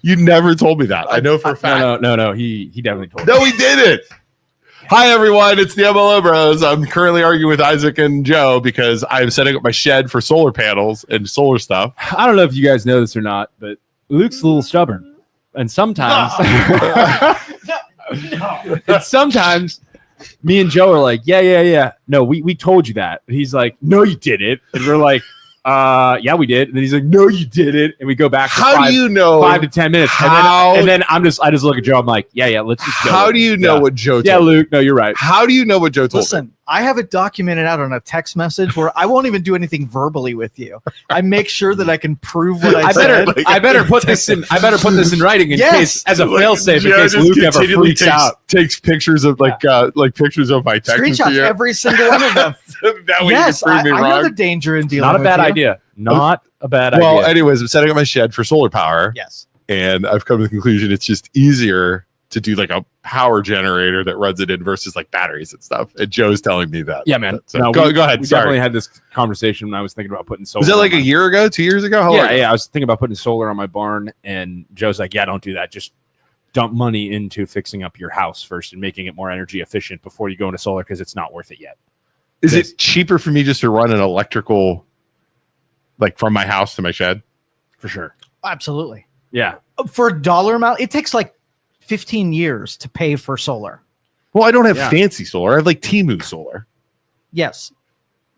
You never told me that. I know for a fact. No. He definitely told me. No, he didn't. Hi, everyone. It's the MLO Bros. I'm currently arguing with Isaac and Joe because I'm setting up my shed for solar panels and solar stuff. I don't know if you guys know this or not, but Luke's a little stubborn. And sometimes... No. And sometimes me and Joe are like, yeah. No, we told you that. And he's like, no, you didn't. And we're like, yeah, we did. And then he's like, no, you didn't. And we go back. How do you know? 5 to 10 minutes. And then I just look at Joe. I'm like, yeah. Let's just go. How do you know what Joe told you? Yeah, Luke. No, you're right. How do you know what Joe told you? Listen, I have it documented out on a text message where I won't even do anything verbally with you. I make sure that I can prove what I said. I better put this in writing in case, as a failsafe, in case Luke ever freaks out. Takes pictures of pictures of my text. Screenshot every single one of them. That way yes, you can prove me I wrong. know the danger in dealing. Not a bad idea. Not a bad idea. Well, anyways, I'm setting up my shed for solar power. Yes, and I've come to the conclusion it's just easier to do like a power generator that runs it in versus like batteries and stuff. And Joe's telling me that. Yeah, man. So go ahead. We Sorry. definitely had this conversation when I was thinking about putting solar. Was that like a year ago, 2 years ago? Yeah. I was thinking about putting solar on my barn, and Joe's like, yeah, don't do that. Just dump money into fixing up your house first and making it more energy efficient before you go into solar because it's not worth it yet. Is it cheaper for me just to run an electrical, like from my house to my shed? For sure. absolutely. Yeah. For a dollar amount, it takes like 15 years to pay for solar. Well, I don't have fancy solar. I have like Temu solar. Yes.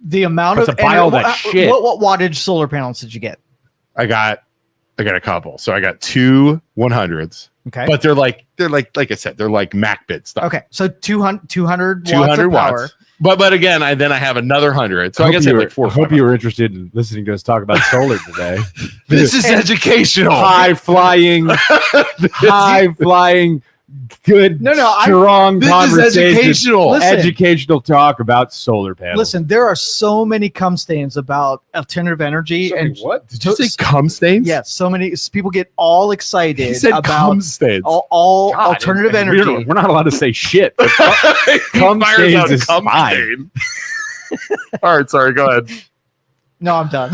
The amount of buy all that shit. What wattage solar panels did you get? I got a couple. So I got two 100s. Okay. But they're like I said, they're like MacBit stuff. Okay. So 200 watts of power. Watts. But again, I have another 100. So I guess I have like 4. I hope you were interested in listening to us talk about solar today. This is educational. High flying, good, strong conversation. This is educational. Educational talk about solar panels. Listen, there are so many cum stains about alternative energy. What? Did you say cum stains? Yes, so many people get all excited he said about cum stains. all alternative energy. We're not allowed to say shit. Cum stains is fine. All right, sorry, go ahead. No, I'm done.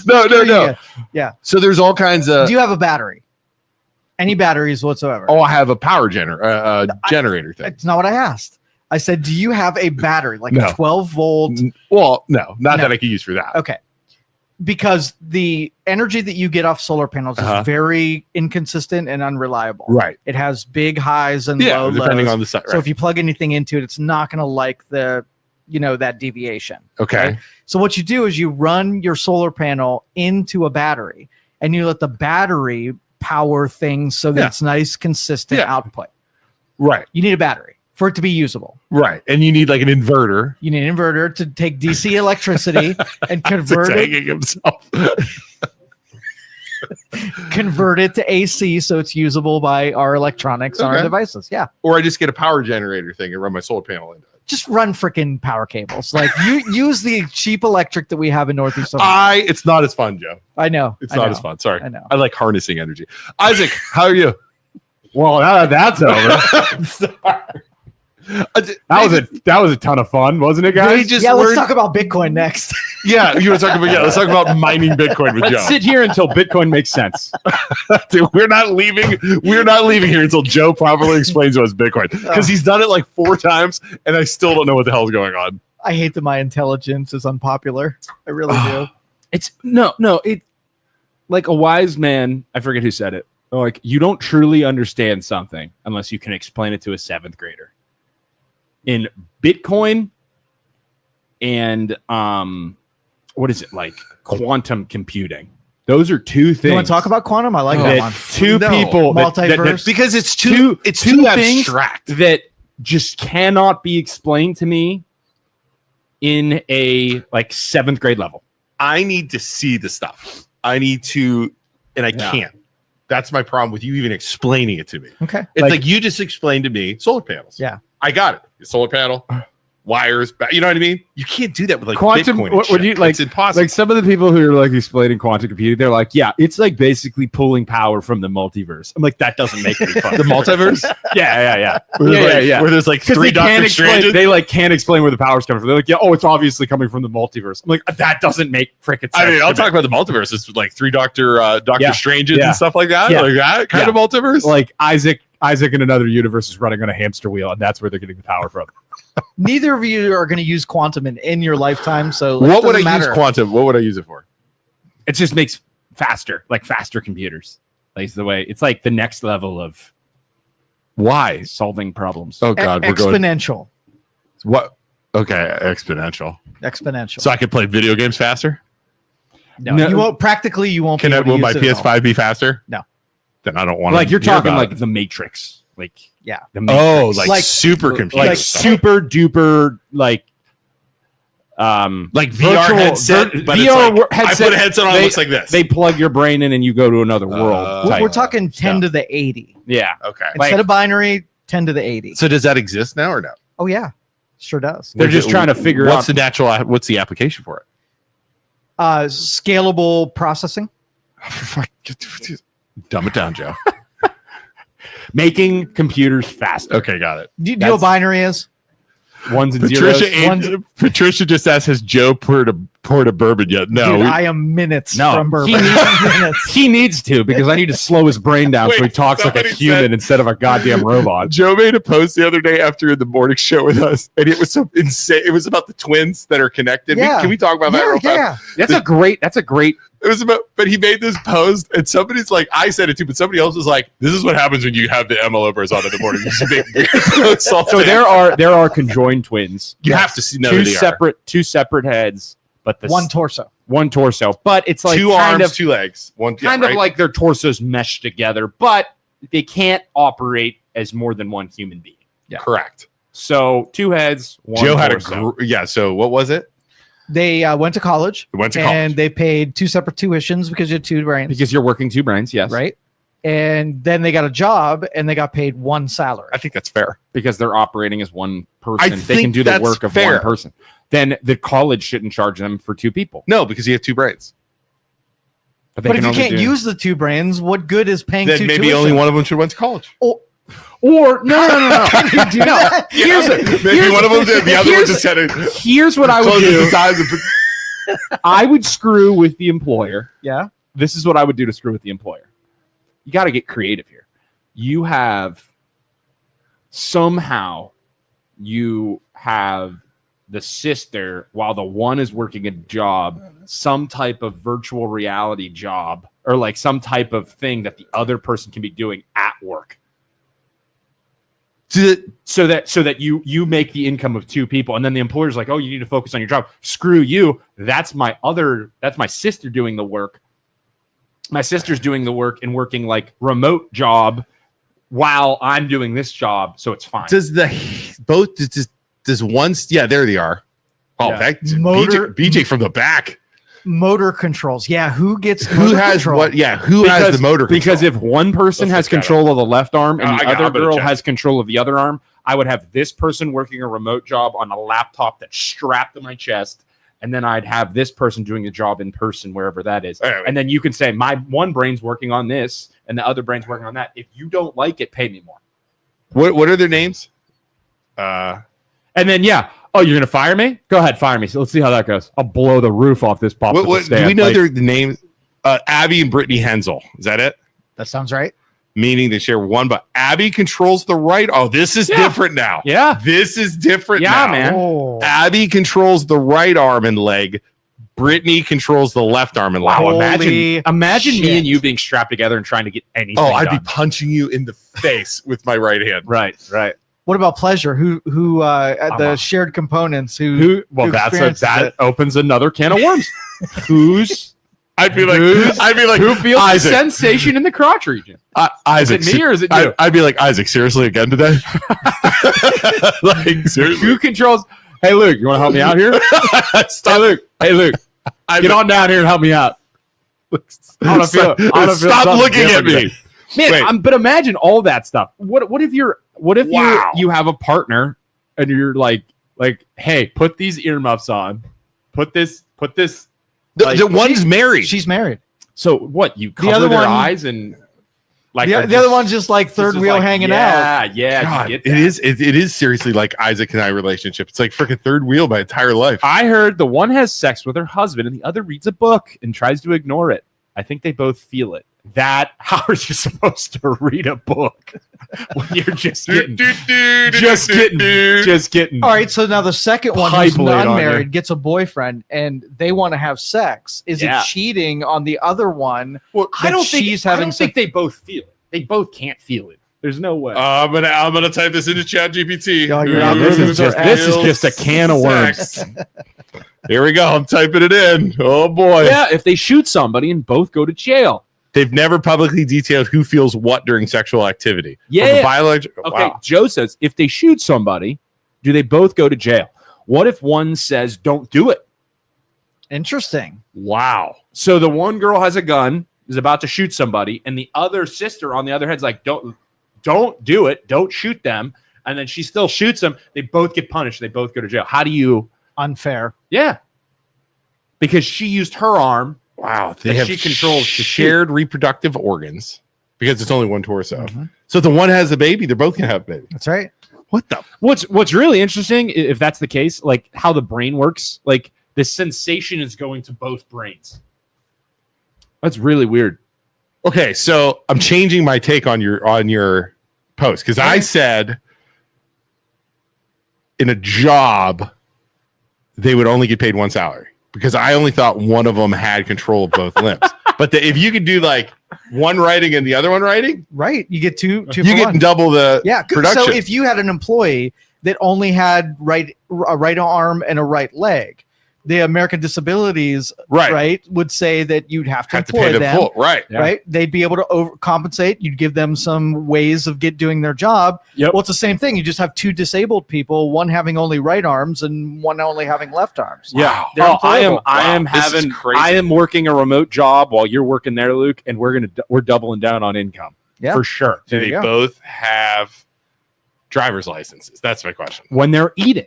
No. Yeah. So there's all kinds of... Do you have a battery? Any batteries whatsoever? Oh, I have a power generator thing. That's not what I asked. I said, do you have a battery, like a 12-volt? Well, no, not that I could use for that. Okay. Because the energy that you get off solar panels is very inconsistent and unreliable. Right. It has big highs and low lows. Depending on the site. So if you plug anything into it, it's not going to like that deviation. Okay. Right? So what you do is you run your solar panel into a battery, and you let the battery power things so that it's nice, consistent output. Right. You need a battery for it to be usable. Right. And you need like an inverter. You need an inverter to take DC electricity and convert convert it to AC so it's usable by our electronics on our devices. Yeah. Or I just get a power generator thing and run my solar panel into it. Just run freaking power cables. Like you use the cheap electric that we have in Northeast. It's not as fun, Joe. I know. It's not as fun. Sorry. I know. I like harnessing energy. Isaac, how are you? Well, that's over. That was a ton of fun, wasn't it, guys? Let's talk about Bitcoin next. You were talking about let's talk about mining Bitcoin with Joe. Let's sit here until Bitcoin makes sense. Dude, we're not leaving here until Joe properly explains to us Bitcoin, because he's done it like 4 times and I still don't know what the hell's going on. I hate that my intelligence is unpopular. I really do. It's it like a wise man, I forget who said it. Like, you don't truly understand something unless you can explain it to a 7th grader. In Bitcoin and what is it, like quantum computing? Those are 2 things. You want to talk about quantum? I like that one. 2 people multiverse, because it's too abstract that just cannot be explained to me in a like 7th grade level. I need to see the stuff. I need to, and I can't. That's my problem with you even explaining it to me. Okay. It's like you just explained to me solar panels. Yeah. I got it. Solar panel, wires. You know what I mean? You can't do that with like Quantum. Bitcoin. What would you like? It's impossible. Like some of the people who are like explaining quantum computing, they're like, yeah, it's like basically pulling power from the multiverse. I'm like, that doesn't make any fun. The multiverse? Yeah. Where there's like 3 Doctor Stranges. They like can't explain where the power's coming from. They're like, yeah, it's obviously coming from the multiverse. I'm like, that doesn't make frickin' sense. I mean, I'll talk about the multiverse. It's like 3 Doctor Stranges and stuff like that. Yeah. Like that kind of multiverse. Like Isaac in another universe is running on a hamster wheel, and that's where they're getting the power from. Neither of you are going to use quantum in your lifetime. So what would I use quantum? What would I use it for? It just makes faster computers. Like the way it's like the next level of why solving problems. Oh God, we're going exponential. What? Okay, exponential. So I could play video games faster. No, you won't. Practically, you won't. Will my PS5 be faster? No. Then I don't want. Like you're talking like the Matrix. Like the Matrix. Like supercomputer, like super duper like VR headset. But VR headset. I put a headset on. It looks like this. They plug your brain in and you go to another world. We're talking 10 to the 80. Yeah. Okay. Instead of binary, 10 to the 80. So does that exist now or no? Oh yeah, sure does. They're just trying to figure out what's the application for it. Scalable processing. Dumb it down, Joe. Making computers faster. Okay, got it. Do you know what binary is? Ones and zeros. Patricia just asked, has Joe poured a bourbon yet? No. Dude, I am minutes from bourbon. He needs to, because I need to slow his brain down so he talks like a human instead of a goddamn robot. Joe made a post the other day after the morning show with us, and it was so insane. It was about the twins that are connected. Yeah. Can we talk about that real fast? That's a great. It was about, but he made this post, and somebody's like, I said it too, but somebody else was like, "This is what happens when you have the MLO bros on in the morning." So there are conjoined twins. You have to see two separate heads, but one torso. But it's like two arms, 2 legs, one kind of like their torsos meshed together, but they can't operate as more than one human being. Yeah, correct. So 2 heads, one Joe torso. had So what was it? They went to college. And they paid 2 separate tuitions because you had 2 brains. Because you're working 2 brains, yes. Right. And then they got a job and they got paid 1 salary. I think that's fair. Because they're operating as one person. They can do the work of one person. Then the college shouldn't charge them for 2 people. No, because you have 2 brains. But if you can't use the 2 brains, what good is paying 2 Then maybe only one of them should went to college. Or no. Here's one of them did. The other one just had it. Here's what I would do. I would screw with the employer. Yeah. This is what I would do to screw with the employer. You got to get creative here. You have the sister, while the one is working a job, some type of virtual reality job, or like some type of thing that the other person can be doing at work. So that you make the income of 2 people, and then the employer's like, oh, you need to focus on your job. Screw you. That's my sister doing the work. My sister's doing the work and working like remote job while I'm doing this job, so it's fine. Does one? Yeah, there they are. Oh, yeah. BJ from the back. Motor controls. Yeah, who has control? What? Yeah, who has the motor control? Because if one person has control of the left arm and the other girl has control of the other arm, I would have this person working a remote job on a laptop that's strapped to my chest, and then I'd have this person doing the job in person wherever that is. Anyway. And then you can say, my one brain's working on this, and the other brain's working on that. If you don't like it, pay me more. What are their names? And then, oh, you're going to fire me? Go ahead, fire me. So let's see how that goes. I'll blow the roof off this pop. Do we know their names? Abby and Brittany Hensel. Is that it? That sounds right. Meaning they share one, but Abby controls the right. Oh, this is different now. Yeah. This is different now. Yeah, man. Oh. Abby controls the right arm and leg. Brittany controls the left arm and leg. Wow, imagine me and you being strapped together and trying to get anything I'd done. be punching you in the face with my right hand. Right. What about pleasure? Who the shared components? That opens another can of worms. I'd be like, who feels Isaac. the sensation in the crotch region? Isaac, is it me or is it you? I'd be like, Isaac, seriously again today? Like, seriously? Who controls? Hey, Luke, you want to help me out here? Hey, Luke, get on down here and help me out. Stop looking at me. Man, but imagine all that stuff. What if you have a partner and you're like Like, hey, put these earmuffs on. Put this. The one's married. She's married. So what? You cover other their one- eyes and like The other one's just like third just wheel like, hanging out. Yeah. God, You get it that. is seriously like Isaac and I relationship. It's like freaking third wheel my entire life. I heard the one has sex with her husband and the other reads a book and tries to ignore it. I think they both feel it. How are you supposed to read a book when you're just getting. All right, so now the second one who's Pipe laid on unmarried you. gets a boyfriend and they want to have sex. Is Yeah. it cheating on the other one? Well, I don't she's think. I having don't think they both feel it. They both can't feel it. There's no way. I'm gonna type this into Chat GPT. Oh, you're Yeah, not this moving is just a can of worms. Here we go. I'm typing it in. Oh boy. Yeah, if they shoot somebody and both go to jail. They've never publicly detailed who feels what during sexual activity. Yeah. Biological. Okay, Wow. Joe says if they shoot somebody, do they both go to jail? What if one says don't do it? Interesting. Wow. So the one girl has a gun, is about to shoot somebody, and the other sister on the other head's like, don't do it, don't shoot them, and then she still shoots them. They both get punished. They both go to jail. How do you? Unfair. Yeah, because she used her arm. Wow. They That have she controls to shared reproductive organs because it's only one torso. Mhm. So if the one has a baby, they're both gonna have a baby. That's right. What the? What's really interesting, if that's the case, like how the brain works, like the sensation is going to both brains. That's really weird. Okay, so I'm changing my take on your post because I said in a job they would only get paid one salary because I only thought one of them had control of both limbs. But if you could do like one writing and the other one writing, Right. You get two you for get one. double the Yeah. production. So if you had an employee that only had a right arm and a right leg, the American Disabilities right. would say that you'd have to have to employ pay them them. full. Right. Yeah. Right. They'd be able to overcompensate. You'd give them some ways of doing their job. Yep. Well, it's the same thing. You just have two disabled people, one having only right arms and one only having left arms. Yeah. They're employable. I am Wow, this is crazy. I am working a remote job while you're working there, Luke, and we're doubling down on income. Yeah. For sure. Do There you they go. both have driver's licenses? That's my question. When they're eating,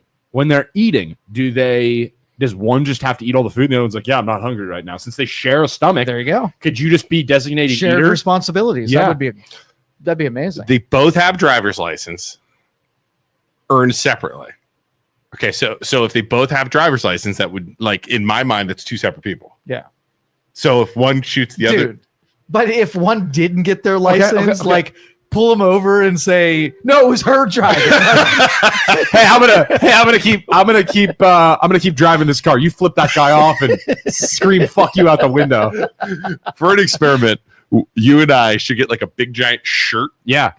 does one just have to eat all the food and the other one's like, yeah, I'm not hungry right now? Since they share a stomach, There you go. could you just be designated Shared eater? responsibilities. Yeah. That'd be amazing. They both have driver's license, earned separately. Okay, so if they both have driver's license, that would, like, in my mind, that's two separate people. Yeah. So if one shoots the other, Dude, but if one didn't get their Okay, license, okay. like pull them over and say, no, it was her driving. Hey, I'm gonna keep driving this car. You flip that guy off and scream "fuck you" out the window. for an experiment, you and I should get like a big giant shirt, Yeah.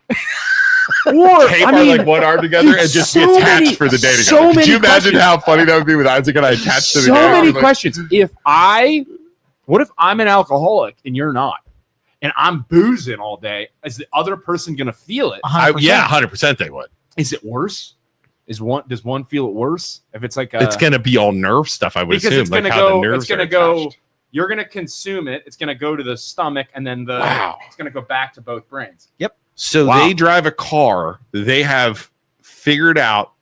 Or tape our like one arm together, and just be so attached many- for the day together. so Could many you imagine questions. how funny that would be with Isaac and I attached to the so guy? many Like, questions. What if I'm an alcoholic and you're not, and I'm boozing all day? Is the other person gonna feel it? 100%. Yeah, 100% they would. Is it worse? Does one feel it worse if it's like It's gonna be all nerve stuff, I would because assume. it's gonna like how the go. nerves It's gonna are go. attached. You're gonna consume it. It's gonna go to the stomach, and then Wow. it's gonna go back to both brains. So Wow. they drive a car. They have figured out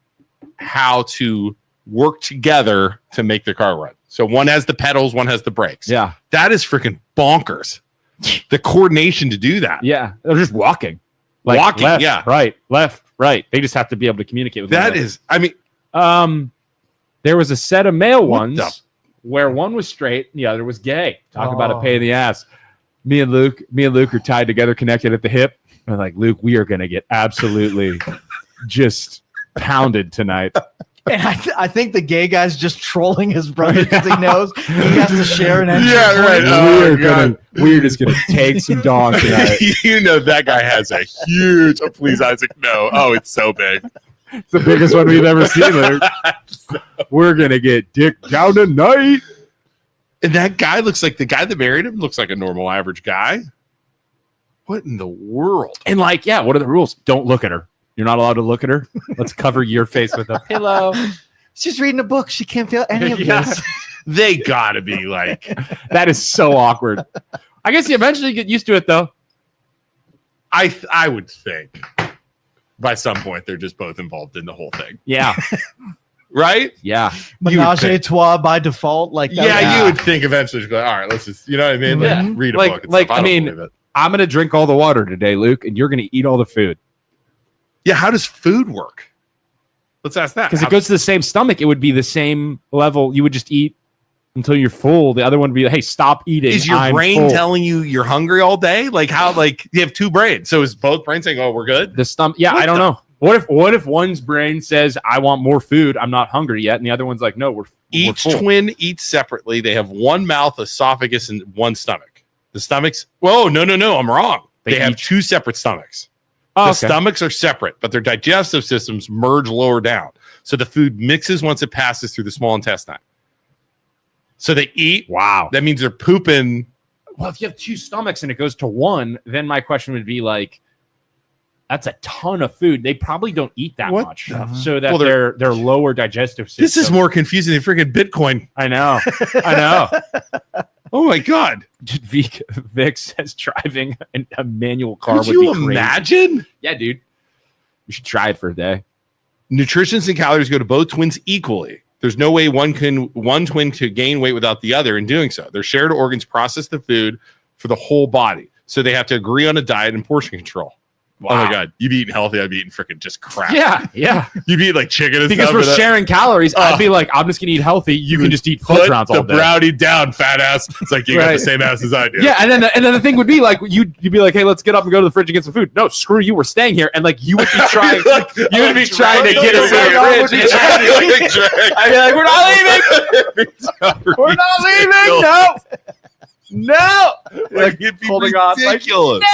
how to work together to make the car run. So one has the pedals, one has the brakes. Yeah, That is freaking bonkers. The coordination to do that. yeah. They're just walking, Walking, left, yeah. right, left, right. They just have to be able to communicate with one That another. is, I mean, There was a set of male What ones the- where one was straight and the other was gay. Talk about a Oh. pain in the ass. Me and Luke are tied together, connected at the hip. I'm like, Luke, we are gonna get absolutely just pounded tonight. And I think the gay guy's just trolling his brother because he knows he has to share an entry Yeah, point. right. Oh, God. We're just gonna take some dong tonight. you know that guy has a huge. Oh, please, Isaac, no. Oh, it's so big. It's the biggest one we've ever seen, Luke. We're gonna get dick down tonight. And that guy looks like the guy that married him looks like a normal, average guy. What in the world? And like, yeah, what are the rules? Don't look at her. You're not allowed to look at her. Let's cover your face with a pillow. She's reading a book. She can't feel any of Yeah. this. They gotta be like. That is so awkward. I guess you eventually get used to it, though. I would think by some point they're just both involved in the whole thing. Yeah. right? Yeah. You would Menage a think- trois by default, like that. Yeah, you would think eventually, go, all right, let's just, you know what I mean? Like, Yeah. read a Like- book. And like, stuff. I don't mean- believe it. I'm going to drink all the water today, Luke, and you're going to eat all the food. Yeah, how does food work? Let's ask that. Because How- it goes to the same stomach. It would be the same level. You would just eat until you're full. The other one would be, hey, stop eating. is your I'm brain full. telling you you're hungry all day? Like how? Like you have two brains, so is both brains saying, "Oh, we're good"? The stomach? Yeah, What I don't the- know. What if one's brain says, I want more food. I'm not hungry yet. And the other one's like, no, we're Each full. twin eats separately. They have one mouth, esophagus, and one stomach. The stomachs. Whoa, no, I'm wrong. They have each- two separate stomachs. Oh, The okay. stomachs are separate, but their digestive systems merge lower down. So the food mixes once it passes through the small intestine. So they eat. Wow. That means they're pooping. Well, if you have two stomachs and it goes to one, then my question would be like, that's a ton of food. They probably don't eat that What much, the- so that Well, their lower digestive system. This is more confusing than freaking Bitcoin. I know. I know. Oh my God. Vic says driving a manual car Could would you be crazy. imagine? Yeah, dude. You should try it for a day. Nutrition and calories go to both twins equally. There's no way one twin could gain weight without the other in doing so. Their shared organs process the food for the whole body. So they have to agree on a diet and portion control. Oh my God. You'd be eating healthy. I'd be eating freaking just crap. Yeah. You'd be eating like chicken and Because stuff. we're sharing calories, I'd be like, I'm just gonna eat healthy. You can just eat Put fudge rounds the all day. brownie down, fat ass. It's like you got Right. the same ass as I do. Yeah, and then the thing would be like you'd be like, hey, let's get up and go to the fridge and get some food. No, screw you, we're staying here. And like you would be trying, Like, you would be trying to get us to Drag. the fridge. I'd be like, we're not leaving. We're not leaving. No. Like, it'd be holding on, like, ridiculous.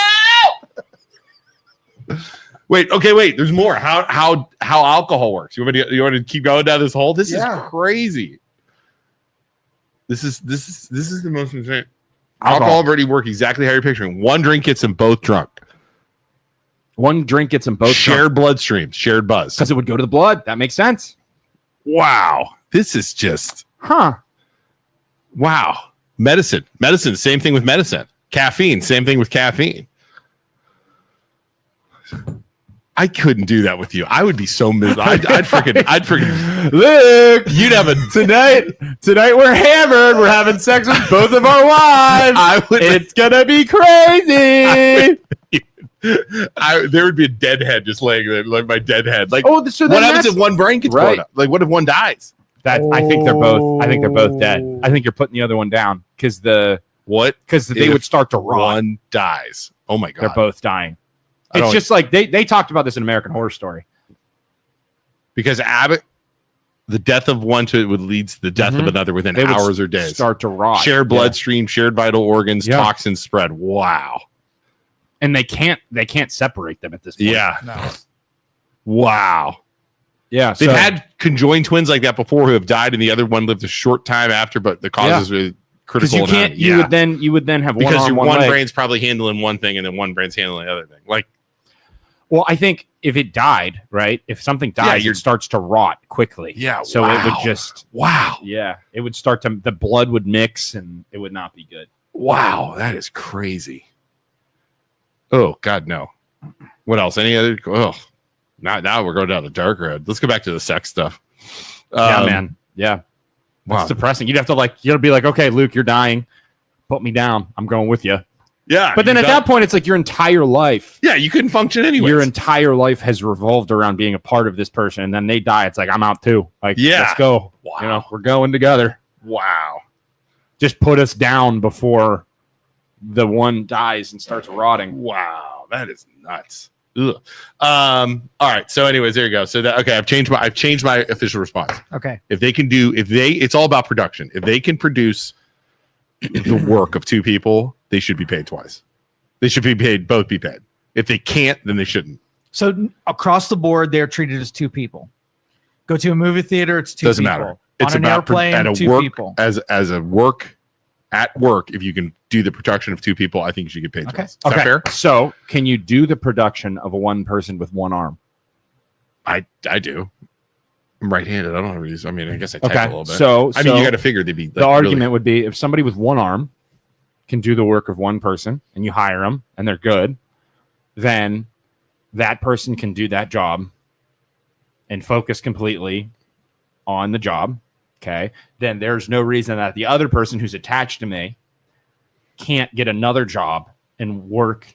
Wait. There's more. How alcohol works? You want to keep going down this hole? This is crazy. This is the most insane. Alcohol already work exactly how you're picturing. One drink gets them both drunk. One drink gets them both Shared bloodstreams, shared buzz. because it would go to the blood. That makes sense. Wow. This is just Huh. wow. Medicine, same thing with medicine. Caffeine, same thing with caffeine. I couldn't do that with you. I would be so miserable. I'd freaking Look, you'd have a tonight we're hammered. We're having sex with both of our wives. I would It's gonna be crazy. there would be a dead head just laying there, like my dead head. Like Oh, so what happens if one brain gets blown Right. up? Like what if one dies? that? I think they're both dead. I think you're putting the other one down because they What would start to rot. one dies? Oh my God. They're both dying. I It's don't- just like they talked about this in American Horror Story. Because Abbott, the death of one would lead to the death of another within They would hours or days. Start to rot. Shared bloodstream, shared vital organs, Yeah. toxins spread. Wow. And they can't separate them at this point. Yeah. No. Wow. Yeah. They've so- had conjoined twins like that before who have died, and the other one lived a short time after, but the causes were because critical. you can't. and, You would then have one because arm, your one one leg. brain's probably handling one thing, and then one brain's handling the other thing. Like Well, I think if it died, right? If something dies, you're- it starts to rot quickly. Yeah, So it would wow. just, wow, it would start to, the blood would mix and it would not be good. wow, that is crazy. Oh God, no. What else? Any other? Oh, now we're going down the dark road. Let's go back to the sex stuff. Yeah, man. Yeah. Wow. It's depressing. You'd have to be like, okay, Luke, you're dying. Put me down. I'm going with you. Yeah, But then at that point, it's like your entire life. yeah, you couldn't function anyway. Your entire life has revolved around being a part of this person, and then they die. It's like I'm out too. Like, Yeah. let's go. Wow. You know, we're going together. Wow. Just put us down before the one dies and starts rotting. Wow, that is nuts. Ugh. All right. So, anyways, there you go. So that I've changed my official response. Okay. It's all about production. If they can produce the work of two people, they should be paid twice. They should both be paid. If they can't, then they shouldn't. So across the board, they're treated as two people. Go to a movie theater, it's two Doesn't people. matter. On It's an about airplane, at a two work people. as a work at work. If you can do the production of two people, I think you should get paid Okay. twice. Is that fair? So, can you do the production of a one person with one arm? I do. I'm right-handed. I don't have these. I mean, I guess I type Okay. a little bit. So, I mean, you got to figure they'd be. Like, the argument would be if somebody with one arm can do the work of one person and you hire them and they're good, then that person can do that job and focus completely on the job, okay, then there's no reason that the other person who's attached to me can't get another job and work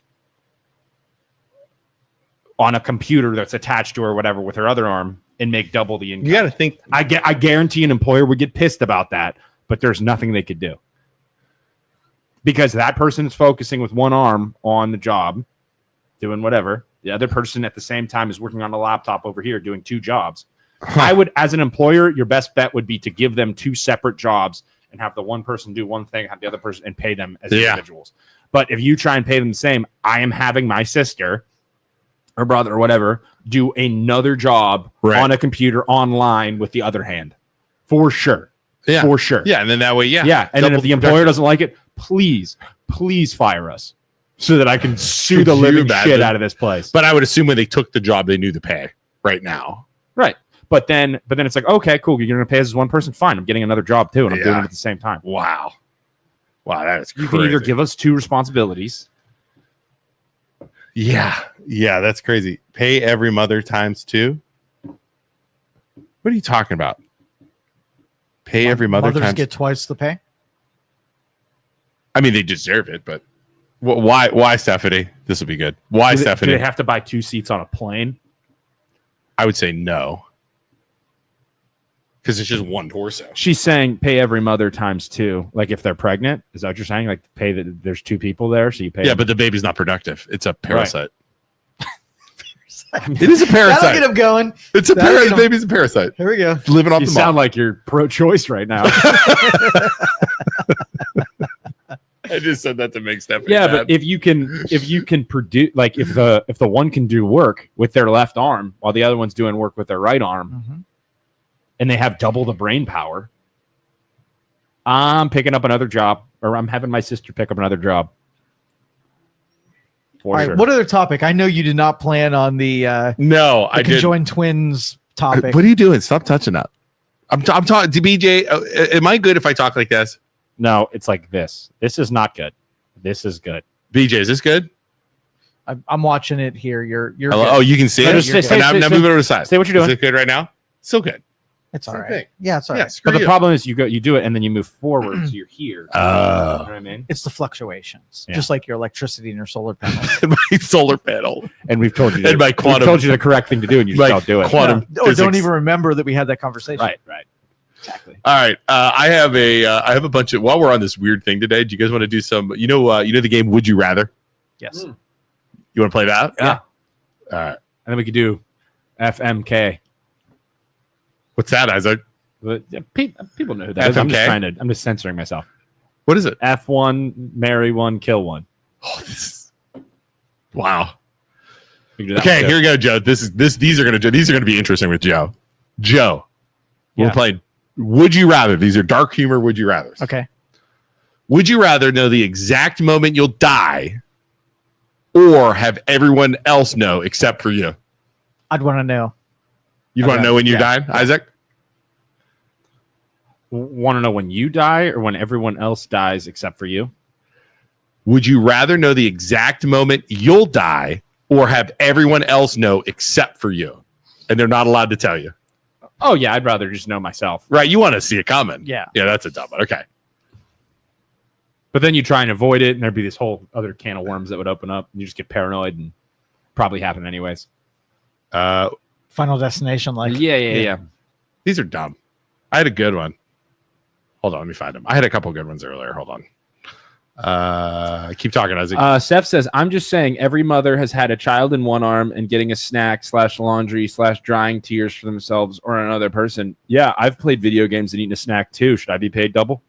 on a computer that's attached to her or whatever with her other arm and make double the income. You got to think. I guarantee an employer would get pissed about that, but there's nothing they could do. Because that person is focusing with one arm on the job, doing whatever. The other person at the same time is working on a laptop over here doing 2 jobs. I would, as an employer, your best bet would be to give them 2 separate jobs and have the one person do one thing, have the other person, and pay them as individuals. But if you try and pay them the same, I am having my sister or brother or whatever do another job on a computer online with the other hand. For sure. Yeah. For sure. Yeah. And then that way, Yeah. And then if the employer doesn't like it, please fire us so that I can sue the living shit out of this place. But I would assume when they took the job, they knew the pay right now. Right. But then it's like, okay, cool. You're going to pay us as one person. Fine. I'm getting another job too. And I'm doing it at the same time. Wow. That is crazy. You can either give us 2 responsibilities. Yeah. Yeah. That's crazy. Pay every mother times 2. What are you talking about? Pay every mother Mothers times. get twice the pay. I mean, they deserve it, but why, Stephanie? This will be good. Why, Stephanie? Do they have to buy 2 seats on a plane? I would say no. Because it's just one torso. She's saying pay every mother times 2. Like if they're pregnant, is that what you're saying? Like pay that there's 2 people there, so you pay. Yeah, them. but the baby's not productive. It's a parasite. Right. It is a parasite. That'll get him going. It's a parasite. The baby's a parasite. Here we go. Living off You the sound mom. like you're pro-choice right now. I just said that to make Stephanie Yeah, mad. but if you can produce, like if the one can do work with their left arm while the other one's doing work with their right arm, and they have double the brain power, I'm picking up another job, or I'm having my sister pick up another job. All right. What other topic? I know you did not plan on the no, I did. conjoined twins topic. What are you doing? Stop touching that. I'm talking to BJ. Am I good if I talk like this? No, it's like this. This is not good. This is good. BJ, is this good? I'm watching it here. You're Hello? good. Oh, you can see No, it. just say- And I'm say- moving over to the side. say what you're doing. Is it good right now? Still good. It's all Same right. thing. Yeah, it's all right. Yeah, screw But the you. problem is you do it and then you move forward, so you're here. You know what I mean? It's the fluctuations, Yeah. just like your electricity and your solar panels. my solar panel. And we've told you And my quantum- we've told you the correct thing to do, and you just My don't do it. quantum- Or don't physics. even remember that we had that conversation. Right. Exactly. All right. I have a bunch of, while we're on this weird thing today, do you guys want to do some, you know the game Would You Rather? Yes. You want to play that? Yeah. All right. And then we could do FMK. What's that, Isaac? But, yeah, people know who that is. FMK? I'm just censoring myself. What is it? F1, marry one, kill one. Oh, wow. We can do that Okay, one, too. here we go, Joe. These are gonna be interesting with Joe. Joe, we're Yeah. playing Would You Rather. These are dark humor Would You Rathers. Okay. Would you rather know the exact moment you'll die, or have everyone else know except for you? I'd want to know. You want to Okay. know when you Yeah. died, Isaac? Want to know when you die or when everyone else dies except for you? Would you rather know the exact moment you'll die, or have everyone else know except for you, and they're not allowed to tell you? Oh yeah, I'd rather just know myself. Right? You want to see it coming? Yeah. Yeah, that's a dumb one. Okay. But then you try and avoid it, and there'd be this whole other can of worms that would open up, and you just get paranoid, and probably happen anyways. Final Destination, like Yeah. These are dumb. I had a good one. Hold on, let me find them. I had a couple good ones earlier. Hold on. Keep talking, Isaac. Seth says, I'm just saying every mother has had a child in one arm and getting a snack / laundry / drying tears for themselves or another person. Yeah, I've played video games and eaten a snack too. Should I be paid double?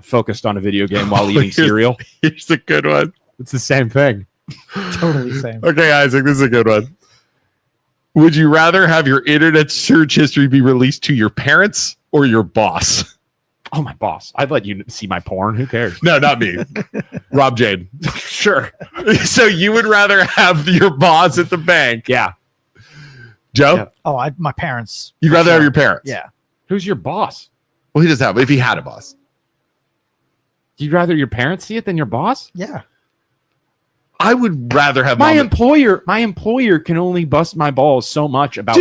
Focused on a video game while eating cereal. Here's a good one. It's the same thing. totally same. Okay, Isaac, this is a good one. Would you rather have your internet search history be released to your parents or your boss? Oh, my boss. I'd let you see my porn. Who cares? No, not me. Rob Jade. Sure. So you would rather have your boss at the bank? Yeah. Joe? Yeah. Oh, my parents. You'd rather have your parents? Yeah. Who's your boss? Well, he doesn't have, if he had a boss. You'd rather your parents see it than your boss? Yeah. I would rather have My employer can only bust my balls so much about.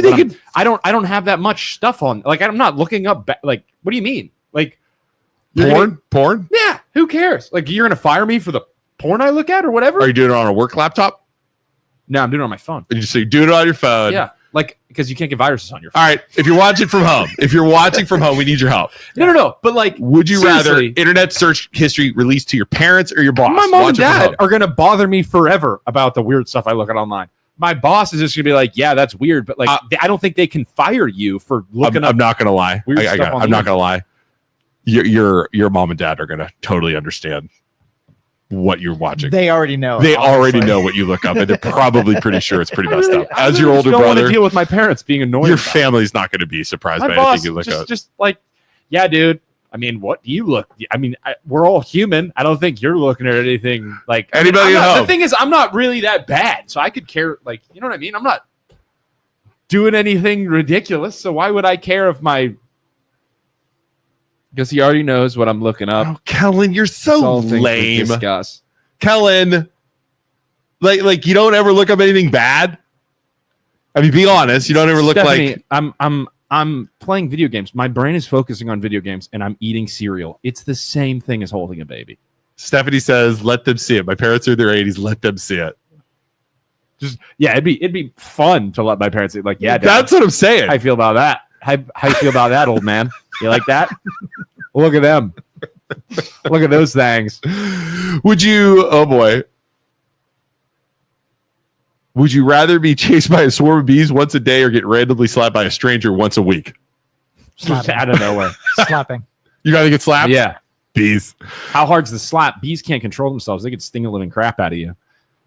I don't have that much stuff on. Like I'm not looking up. Like what do you mean? Like porn. Yeah, who cares? Like you're gonna fire me for the porn I look at or whatever? Are you doing it on a work laptop? No, I'm doing it on my phone. So you're doing it on your phone. Yeah, like because you can't get viruses on your phone. All right, if you're watching from home, we need your help. No. But like, would you rather internet search history released to your parents or your boss? My mom and dad are gonna bother me forever about the weird stuff I look at online. My boss is just gonna be like, yeah, that's weird, but like, I don't think they can fire you for looking up. I'm not gonna lie. I'm not gonna lie. Your mom and dad are gonna totally understand what you're watching. They already know. They already know what you look up, and they're probably pretty sure it's pretty messed up. As your older don't brother, want to deal with my parents being annoyed. Your family's not going to be surprised by anything you look up. Just like, yeah, dude. I mean, what do you look? I mean, we're all human. I don't think you're looking at anything like anybody at home. The thing is, I'm not really that bad, so I could care. Like, you know what I mean? I'm not doing anything ridiculous, so why would I care if my? Because he already knows what I'm looking up. Oh, Kellen, you're so lame. Kellen, like you don't ever look up anything bad. I mean, be honest. You don't ever look Stephanie, like I'm playing video games. My brain is focusing on video games, and I'm eating cereal. It's the same thing as holding a baby. Stephanie says, "Let them see it." My parents are in their 80s. Let them see it. Just it'd be fun to let my parents see. Like, yeah, Dad, that's what I'm saying. How you feel about that? How you feel about that, old man? You like that? Look at them. Look at those things. Would you? Oh boy. Would you rather be chased by a swarm of bees once a day or get randomly slapped by a stranger once a week? Out of nowhere. Slapping. You gotta get slapped? Yeah. Bees. How hard's the slap? Bees can't control themselves. They could sting the living crap out of you.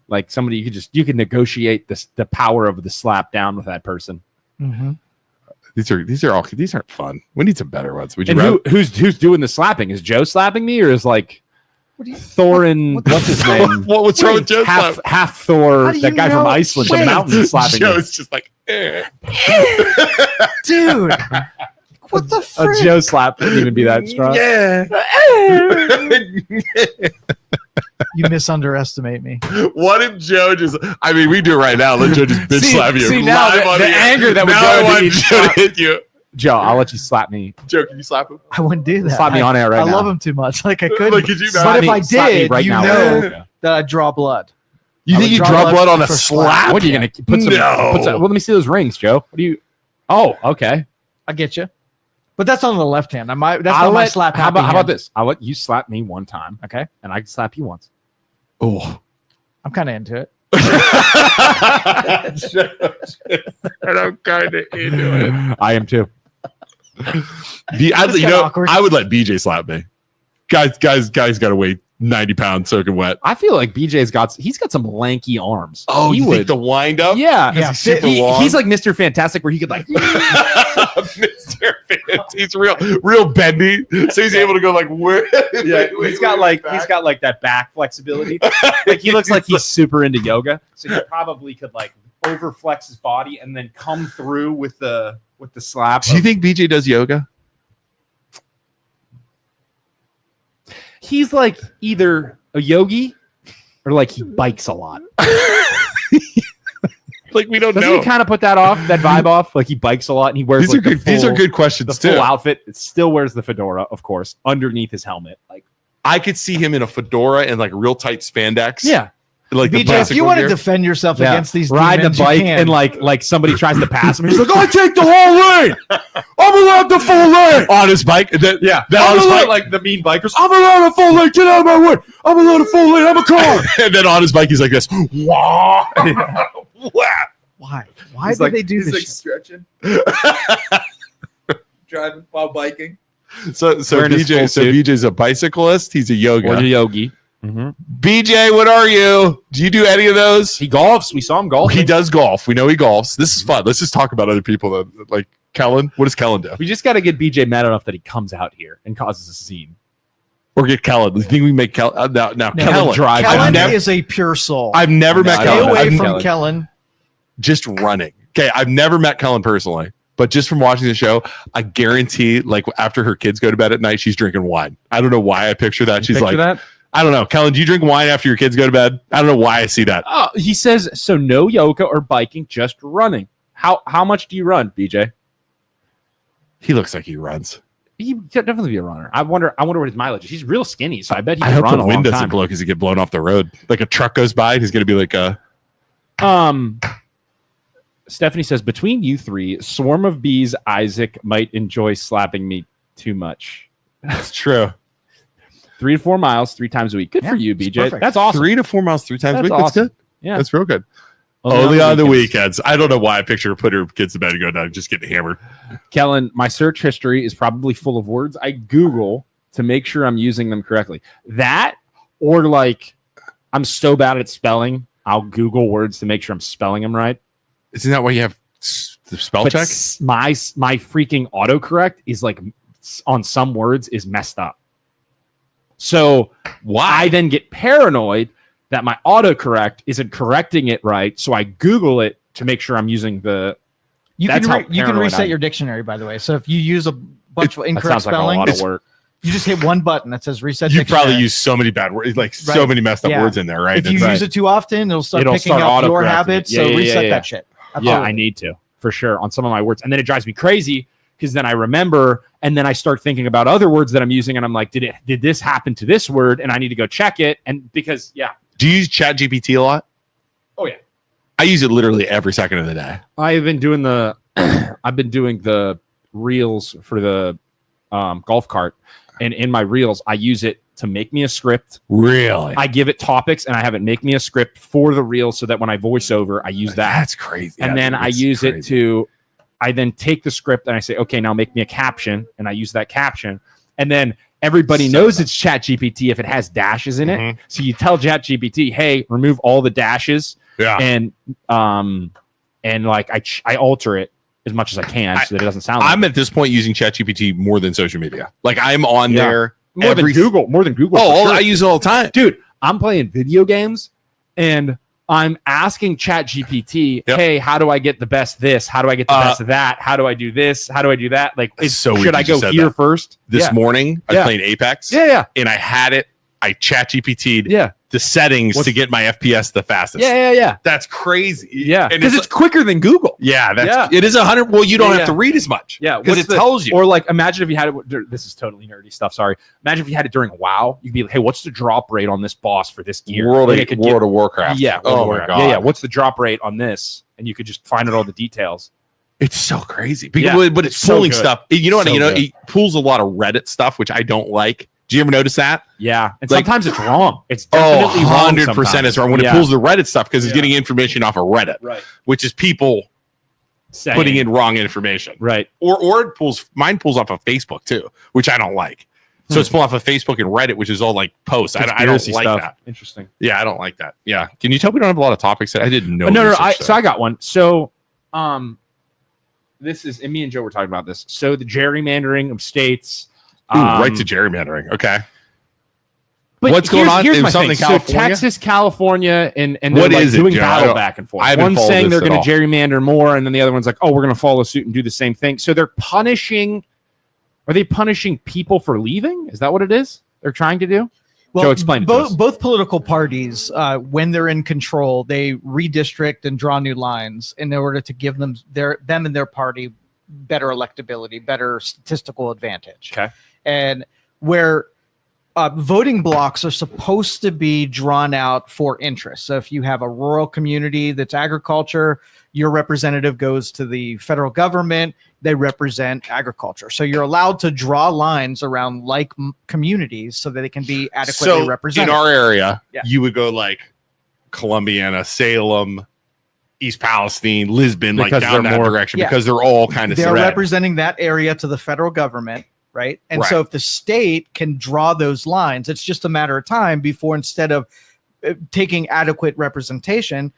Like somebody, you could negotiate the power of the slap down with that person. Mm-hmm. These aren't fun. We need some better ones. Who's doing the slapping? Is Joe slapping me, or is like Thorin? What's his name? What's wrong with Joe? Half Thor, that guy from Iceland, the mountain slapping. Joe's just like, dude. What the frick? A Joe slap couldn't even be that strong. Yeah. You misunderestimate me. What if Joe just? I mean, we do it right now. Let Joe just bitch slap you. See now the anger that would go to hit you. Joe, I'll let you slap me. Joe, can you slap him? I wouldn't do that. Slap me on air right now. I love him too much. Like I couldn't. Like, could you not? But if I did, right now. that I'd draw blood. You think you draw blood on a slap? What are you gonna put some? Well, let me see those rings, Joe. What do you? Oh, okay. I get you. But that's on the left hand. That's not my slap. How about this? I'll let you slap me one time, okay? And I can slap you once. Oh, I'm kind of into it. And I'm kind of into it. I am too. I would let BJ slap me. Guys got to weigh 90 pounds soaking wet. I feel like BJ's got some lanky arms. Oh, you think the wind up? Yeah, he's super long. He's like Mr. Fantastic, where he could like. Mr. Fantastic. He's real bendy, so he's able to go like where? Yeah, he's got like that back flexibility. Like he looks like he's super into yoga, so he probably could like overflex his body and then come through with the slap. Do you think BJ does yoga? He's like either a yogi or like he bikes a lot. Like we don't know. Doesn't he kind of put that vibe off? Like he bikes a lot and he wears these are good questions the too. Full outfit. It still wears the fedora, of course, underneath his helmet. Like I could see him in a fedora and like real tight spandex. Yeah. Like BJ, if you want to defend yourself against these ride demons, the bike and like somebody tries to pass him, he's like, I take the whole lane. I'm allowed the full lane on his bike. On his bike, like the mean bikers. I'm allowed a full lane. Get out of my way. I'm allowed a full lane. I'm a car. And then on his bike, he's like this. Wow. Why? Why do they do this? He's like stretching, driving while biking. So BJ's a bicyclist. He's a yoga. Or a yogi. Mm-hmm. BJ, what are you? Do you do any of those? He golfs. We saw him golf. He does golf. We know he golfs. This is fun. Let's just talk about other people. That, like Kellen. What does Kellen do? We just got to get BJ mad enough that he comes out here and causes a scene. Or get Kellen. You think we make Kellen? Now Kellen drive. Kellen is a pure soul. I've never met Kellen. Stay away from Kellen. Just running. Okay, I've never met Kellen personally. But just from watching the show, I guarantee, like after her kids go to bed at night, she's drinking wine. I don't know why I picture that. She's like, I don't know. Kellen, do you drink wine after your kids go to bed? I don't know why I see that. Oh, he says, so no yoga or biking, just running. How much do you run, BJ? He looks like he runs. He could definitely be a runner. I wonder what his mileage is. He's real skinny, so I bet he I can hope run the a wind long doesn't time. blow because he get blown off the road. Like a truck goes by, he's going to be like Stephanie says, between you three, swarm of bees, Isaac might enjoy slapping me too much. That's true. 3 to 4 miles, 3 times a week. Good for you, it's BJ. perfect. That's awesome. 3 to 4 miles 3 times a That's week. awesome. That's good. Yeah. That's real good. Only on the weekends. I don't know why I picture her put her kids to bed and go down just getting hammered. Kellen, my search history is probably full of words I Google to make sure I'm using them correctly. That, or like, I'm so bad at spelling, I'll Google words to make sure I'm spelling them right. Isn't that why you have the spell But check? my freaking autocorrect is like on some words is messed up. So Why? I then get paranoid that my autocorrect isn't correcting it right. So I Google it to make sure I'm using the. You That's how can paranoid reset I am. your dictionary, by the way. So if you use a bunch of That incorrect sounds like a spelling, lot of work. you just hit one button that says reset You dictionary. probably use so many bad words, like so Right. many messed up Yeah. words in there, right? If you That's use it too often, it'll start picking start up your autocorrecting it. habits. Yeah, So yeah, reset yeah. that shit. Yeah, Absolutely. I need to for sure on some of my words, and then it drives me crazy because then I remember, and then I start thinking about other words that I'm using, and I'm like, did this happen to this word? And I need to go check it, and because Do you use ChatGPT a lot? oh yeah, I use it literally every second of the day. I've been doing the reels for the golf cart, and in my reels, I use it to make me a script. Really? I give it topics, and I have it make me a script for the reel, so that when I voice over, I use that. That's crazy. And then I use it to, I then take the script and I say, okay, now make me a caption, and I use that caption. And then everybody knows it's ChatGPT if it has dashes in it. Mhm. So you tell ChatGPT, hey, remove all the dashes, Yeah. and like I alter it as much as I can so that it doesn't sound. I'm like at this point using ChatGPT more than social media. Like I'm on Yeah. there more than Google. Oh, for sure. I use it all the time. Dude, I'm playing video games and I'm asking ChatGPT, Yep. hey, how do I get the best this? How do I get the best of that? How do I do this? How do I do that? Like, It's so weird should I you just go said here that. first? This morning, I was Yeah. playing Apex. Yeah. And I had it. I ChatGPT'd Yeah. the settings What's- to get my FPS the fastest. Yeah. That's crazy. Yeah. And Because it's quicker than Google. it is 100. Well, you don't Yeah, have to read as much. Yeah. Because what's it tells you. Or like, imagine if you had it. This is totally nerdy stuff. Sorry. Imagine if you had it during WoW. You'd be like, hey, what's the drop rate on this boss for this gear? World And it could of Warcraft. Yeah. World Oh of my Warcraft. god. Yeah. What's the drop rate on this? And you could just find out all the details. It's so crazy. Yeah. But it's So pulling good. stuff. You know what? So You know, good. it pulls a lot of Reddit stuff, which I don't like. Do you ever notice that? Yeah. And Like- sometimes it's wrong. It's Oh, definitely wrong. 100% is wrong when Yeah. it pulls the Reddit stuff because it's Yeah. getting information off of Reddit, Right. which is people Saying. putting in wrong information. Right. Or it mine pulls off of Facebook too, which I don't like. So it's pulling off of Facebook and Reddit, which is all like posts. I don't Conspiracy like stuff. that. Interesting. Yeah, I don't like that. Yeah. Can you tell we don't have a lot of topics? I didn't know. No. research So that. I got one. So, this is, and me and Joe were talking about this. So the gerrymandering of states. Ooh, right to gerrymandering. Okay. But What's going on? Here's Is my something thing. California? So Texas, California, and they're What like is it, doing Joe? I battle don't- back and forth. I haven't One's followed saying this they're at going to all. gerrymander more, and then the other one's like, oh, we're going to follow suit and do the same thing. So they're punishing. Are they punishing people for leaving? Is that what it is? They're trying to do? Joe, explain it to us. both political parties, when they're in control, they redistrict and draw new lines in order to give them and their party better electability, better statistical advantage. Okay. And where voting blocks are supposed to be drawn out for interest. So if you have a rural community that's agriculture, your representative goes to the federal government, they represent agriculture. So you're allowed to draw lines around like communities so that they can be adequately represented. In our area, Yeah. you would go like Columbiana, Salem, East Palestine, Lisbon, like Because down they're that more- direction Yeah. because they're all kind of They're red. representing that area to the federal government, right? And so Right. if the state can draw those lines, it's just a matter of time before, instead of taking adequate representation,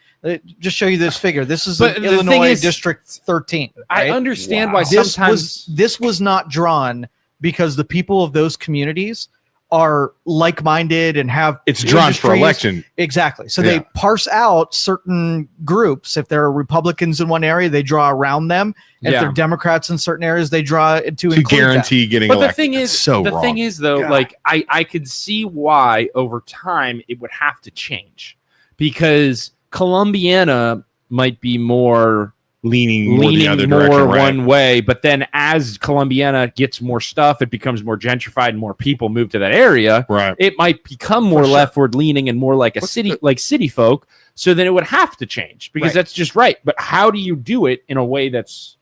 just show you this figure. This is But the thing Illinois is, District 13. I right? understand Wow. why This sometimes. was not drawn because the people of those communities are like-minded and have It's drawn for industries. election. Exactly. So Yeah. they parse out certain groups. If there are Republicans in one area, they draw around them. If Yeah. they're Democrats in certain areas, they draw to To include guarantee getting But elected. the thing That's is, so the wrong. thing is though, God. like I could see why over time it would have to change because Columbiana might be more leaning the other more direction, right? one way, but then as Columbiana gets more stuff, it becomes more gentrified and more people move to that area. Right. It might become more sure. leftward leaning and more like a What's city, like city folk. So then it would have to change because Right. that's just right. But how do you do it in a way that's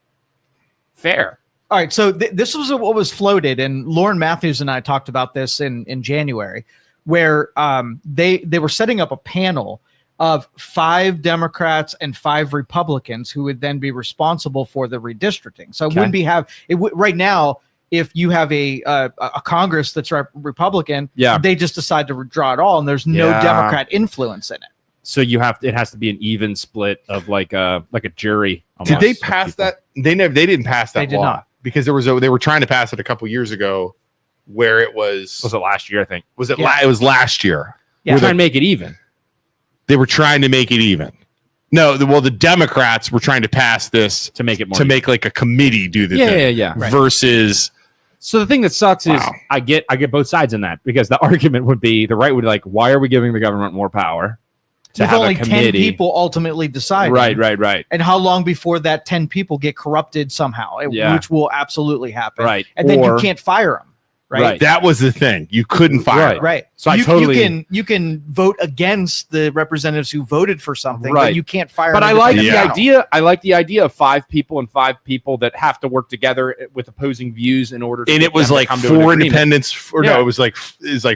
fair? All right, so this was what was floated, and Lauren Matthews and I talked about this in January, where they were setting up a panel of 5 Democrats and 5 Republicans who would then be responsible for the redistricting. So it Okay. wouldn't be right now. If you have a Congress that's Republican, Yeah. they just decide to draw it all, and there's no Yeah. Democrat influence in it. So it has to be an even split of like a jury. Did they almost, of pass people. that? They didn't pass that They did law not. because they were trying to pass it a couple years ago, where it was Was it last year? I think. it was last year. Yeah. We're trying to make it even. They were trying to make it even. No, the Democrats were trying to pass this To make it more to even. make like a committee do the thing. Yeah. Right. Versus So the thing that sucks is Wow. I get both sides in that because the argument would be the right would be like, why are we giving the government more power to With have only a 10 committee? people ultimately deciding. Right. And how long before that 10 people get corrupted somehow, Yeah. which will absolutely happen. Right. And then you Or- can't fire them. Right. Right. that was the thing. You couldn't fire Right. them. Right. So I you, totally- you can vote against the representatives who voted for something, Right. but you can't fire. But an I like independent the Yeah. panel. idea. I like the idea of 5 people and 5 people that have to work together with opposing views in order to And get it was them to like come to 4 an agreement. independents, or Yeah. no, it was like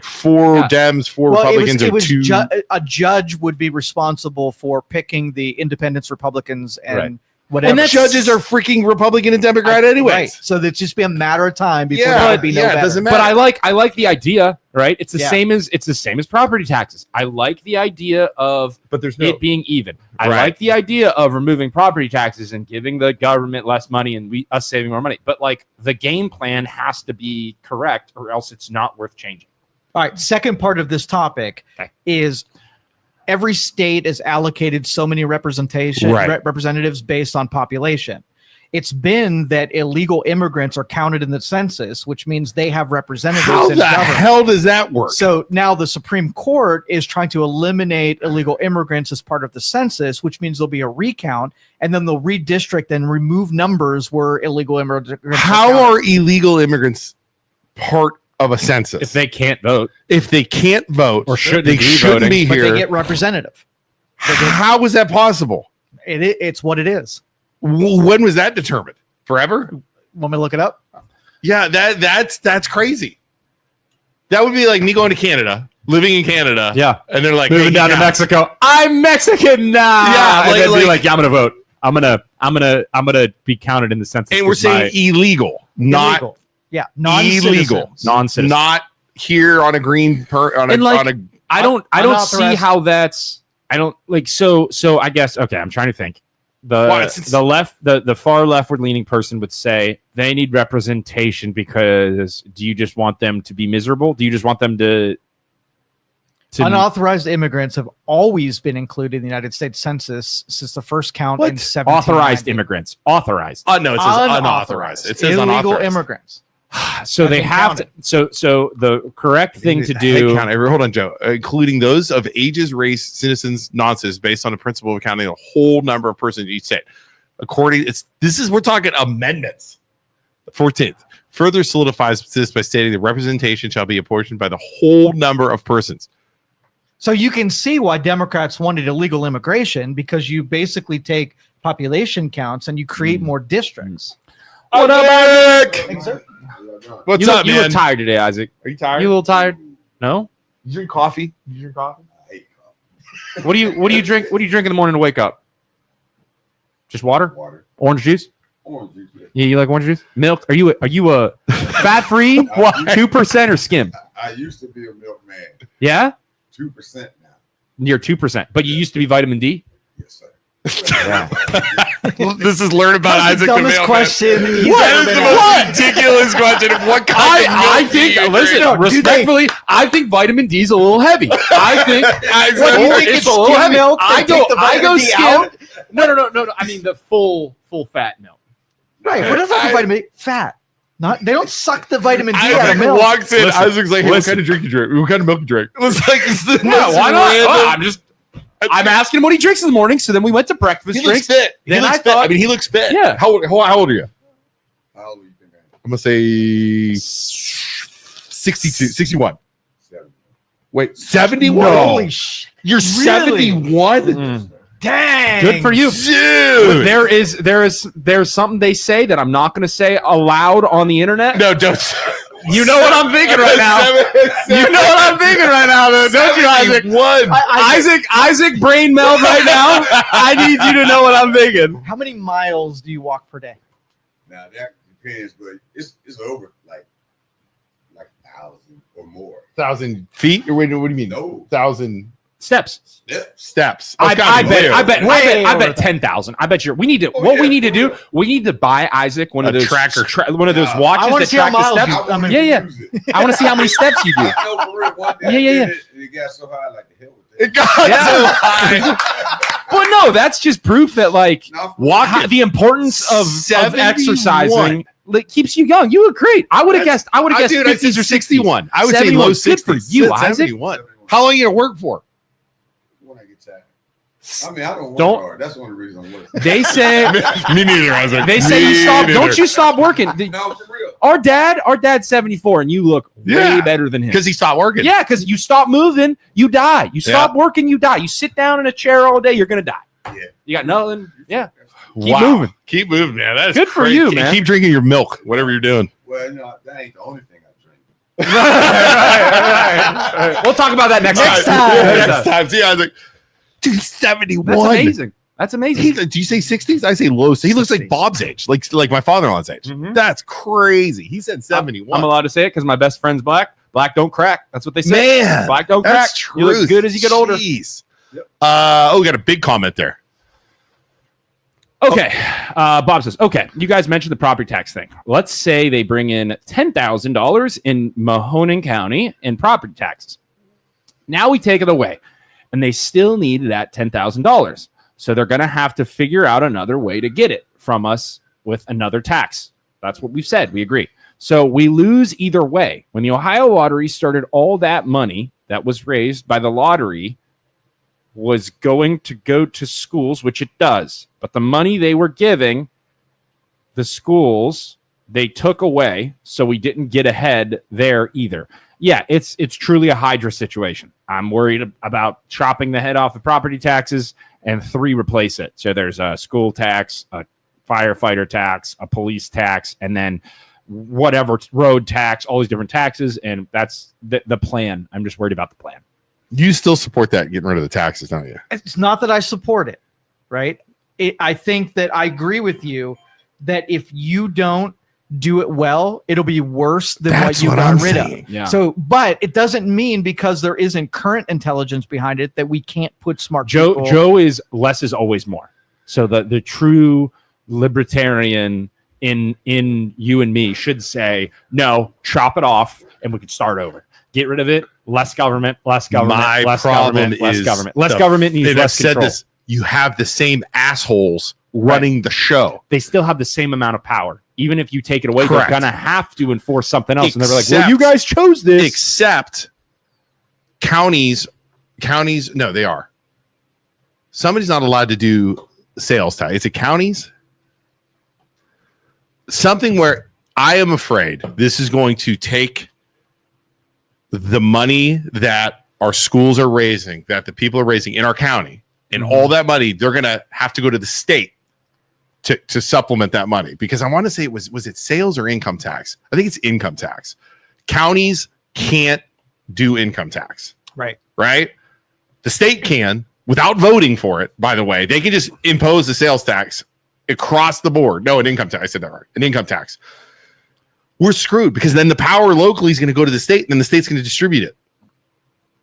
4 Yeah. Dems, 4 Well, Republicans, it was and 2. a judge would be responsible for picking the independents, Republicans, and Right. whatever. and the judges are freaking Republican and Democrat anyway. Right. So it's just be a matter of time before Yeah, there would be no yeah, it better. doesn't matter. But I like the idea, right? It's the Yeah. same as property taxes. I like the idea of But there's it being even. I Right. like the idea of removing property taxes and giving the government less money and us saving more money. But like the game plan has to be correct, or else it's not worth changing. All right. Second part of this topic Okay. is every state is allocated so many Right. representatives based on population. It's been that illegal immigrants are counted in the census, which means they have representatives How in the government. hell does that work? So now the Supreme Court is trying to eliminate illegal immigrants as part of the census, which means there'll be a recount, and then they'll redistrict and remove numbers where illegal immigrants. How counted. are illegal immigrants part of a census? If they can't vote, If they can't vote, Or shouldn't they be shouldn't voting, be But here. they get representative. How is that possible? It's what it is. When was that determined? Forever? Want me to look it up? Yeah, that's crazy. That would be like me going to Canada, living in Canada. yeah, And they're like moving hey, down to yeah. Mexico. I'm Mexican now. Yeah, and like- then be like- like, yeah, I'm gonna vote. I'm gonna be counted in the census. And we're saying illegal, not Illegal. Yeah, illegal. non-citizen. not here on a green on And like- a I don't see unauthorized- how that's. I don't like so. I guess okay. I'm trying to think. Well, it's- The far leftward leaning person would say they need representation because do you just want them to be miserable? Do you just want them to Unauthorized immigrants have always been included in the United States Census since the first count What? in 1790. authorized immigrants? Authorized. no, it says unauthorized. It says illegal unauthorized. immigrants. So I've they been have to. So the correct thing to do. Head count hold on, Joe. Including those of ages, race, citizens, non-citizens, based on the principle of counting the whole number of persons in each state. We're talking amendments. 14th further solidifies this by stating the representation shall be apportioned by the whole number of persons. So you can see why Democrats wanted illegal immigration, because you basically take population counts and you create more districts. What up, Nick? What's you look, up, you man? look tired today, Isaac. Are you tired? You a little tired? No. You drink coffee? You drink coffee? What do you drink? What do you drink in the morning to wake up? Just water? Water. Orange juice? Orange juice. Yeah. Yeah, you like orange juice? Milk? Are you a fat free? 2% or skim? I used to be a milkman. Yeah, 2% now. you're 2%, but you used to be vitamin D. Yes, sir. This is learn about That's Isaac the the dumbest mailman. question. That is the most ridiculous question. What kind I of milk think, do you listen, drink? respectfully, I think vitamin D is a little heavy. I think What do you think it's it's a little skim heavy. milk? They I take the vitamin D skim. out? No. I mean the full fat milk. Right. What is that vitamin D? Fat. Not. They don't suck the vitamin D out of Isaac milk. walks in. Listen, Isaac's like, hey, what listen. kind of drink you drink? What kind of milk you drink? It's like, it's the Yeah, most why not? random- I'm asking him what he drinks in the morning. So then we went to breakfast. He looks drinks. fit. He Then looks I fit. thought- I mean, he looks fit. Yeah. How old are you? How old do you think I am? I'm going to say 62, 61. 70. Wait, 71? Holy shit. You're Really? 71? Dang. Good for you. Dude. There's something they say that I'm not going to say aloud on the internet. No, don't. You know what I'm thinking right now. You know what I'm thinking right now, though, don't you, Isaac? 71. Isaac, brain meld right now. I need you to know what I'm thinking. How many miles do you walk per day? Now that depends, but it's over like 1,000 or more. 1,000 feet? Or what do you mean? No. 1,000 Steps. steps. I Way bet 10,000. I bet we need to. What we need to do? We need to buy Isaac one of A those tracker. one of those I watches I want that to see how track the miles. steps. I mean, Yeah. I want to see how many steps you do. I know for real, one day Yeah. I did it, and it got so high, like the hell with that. It got Yeah. so high. But no, that's just proof that like Now, the importance of 71. exercising like keeps you young. You look great. I would have guessed. I would have guessed Dude, I said 50s or 60s. 61. I would say 71. low Good 60s. for you, Isaac. 71. How long are you going to work for? when I get tired. I mean, I don't work Don't- hard. That's the only reason I'm working. They say Me neither, Isaac. they say you stop. Don't you stop working? No, for real. Our dad's 74, and you look Yeah. way better than him. Because he stopped working. Yeah, because you stop moving, you die. You stop working, you die. You sit down in a chair all day, you're gonna die. Yeah. You got nothing. Yeah. Keep moving. Keep moving, man. That is Good for crazy. you, man. Keep drinking your milk, whatever you're doing. Well, no, that ain't the only thing I drink. Right. We'll talk about that next Next time. time. Next time. See, I was like, dude, he's 71. That's amazing. That's amazing. Do you say 60s? I say low. He looks like 60s. Bob's age, like my father-in-law's age. Mhm. That's crazy. He said 71. I'm allowed to say it because my best friend's black. Black don't crack. That's what they say. Man, Black don't crack. that's true. You look good as you get older. Jeez. Yep. We got a big comment there. Okay. Bob says, okay, you guys mentioned the property tax thing. Let's say they bring in $10,000 in Mahoning County in property taxes. Now we take it away, and they still need that $10,000. So they're going to have to figure out another way to get it from us with another tax. That's what we've said. We agree. So we lose either way. When the Ohio lottery started, all that money that was raised by the lottery was going to go to schools, which it does. But the money they were giving the schools, they took away, so we didn't get ahead there either. Yeah, it's truly a Hydra situation. I'm worried about chopping the head off the property taxes and 3 replace it. So there's a school tax, a firefighter tax, a police tax, and then whatever road tax, all these different taxes, and that's the plan. I'm just worried about the plan. You still support that, getting rid of the taxes, don't you? It's not that I support it, right? I think that I agree with you that if you don't do it well, it'll be worse than That's what you what got I'm rid saying. of. Yeah. So, but it doesn't mean because there isn't current intelligence behind it that we can't put smart people. Joe is less is always more. So the true libertarian in you and me should say, no, chop it off and we can start over. Get rid of it. Less government, less government, My less problem government, less is government. Less the- government means And I've less said control. this. You have the same assholes running the show. They still have the same amount of power. Even if you take it away, Correct. they're going to have to enforce something else. And they're like, Except- well, you guys chose this. Except counties, no, they are. Somebody's not allowed to do sales tax. Is it counties? Something where I am afraid this is going to take the money that our schools are raising, that the people are raising in our county, and all that money, they're going to have to go to the state to supplement that money. Because I want to say was it sales or income tax? I think it's income tax. Counties can't do income tax, Right. right? The state can without voting for it, by the way. They can just impose the sales tax across the board. No, an income tax. I said that right. An income tax. We're screwed because then the power locally is going to go to the state and then the state's going to distribute it.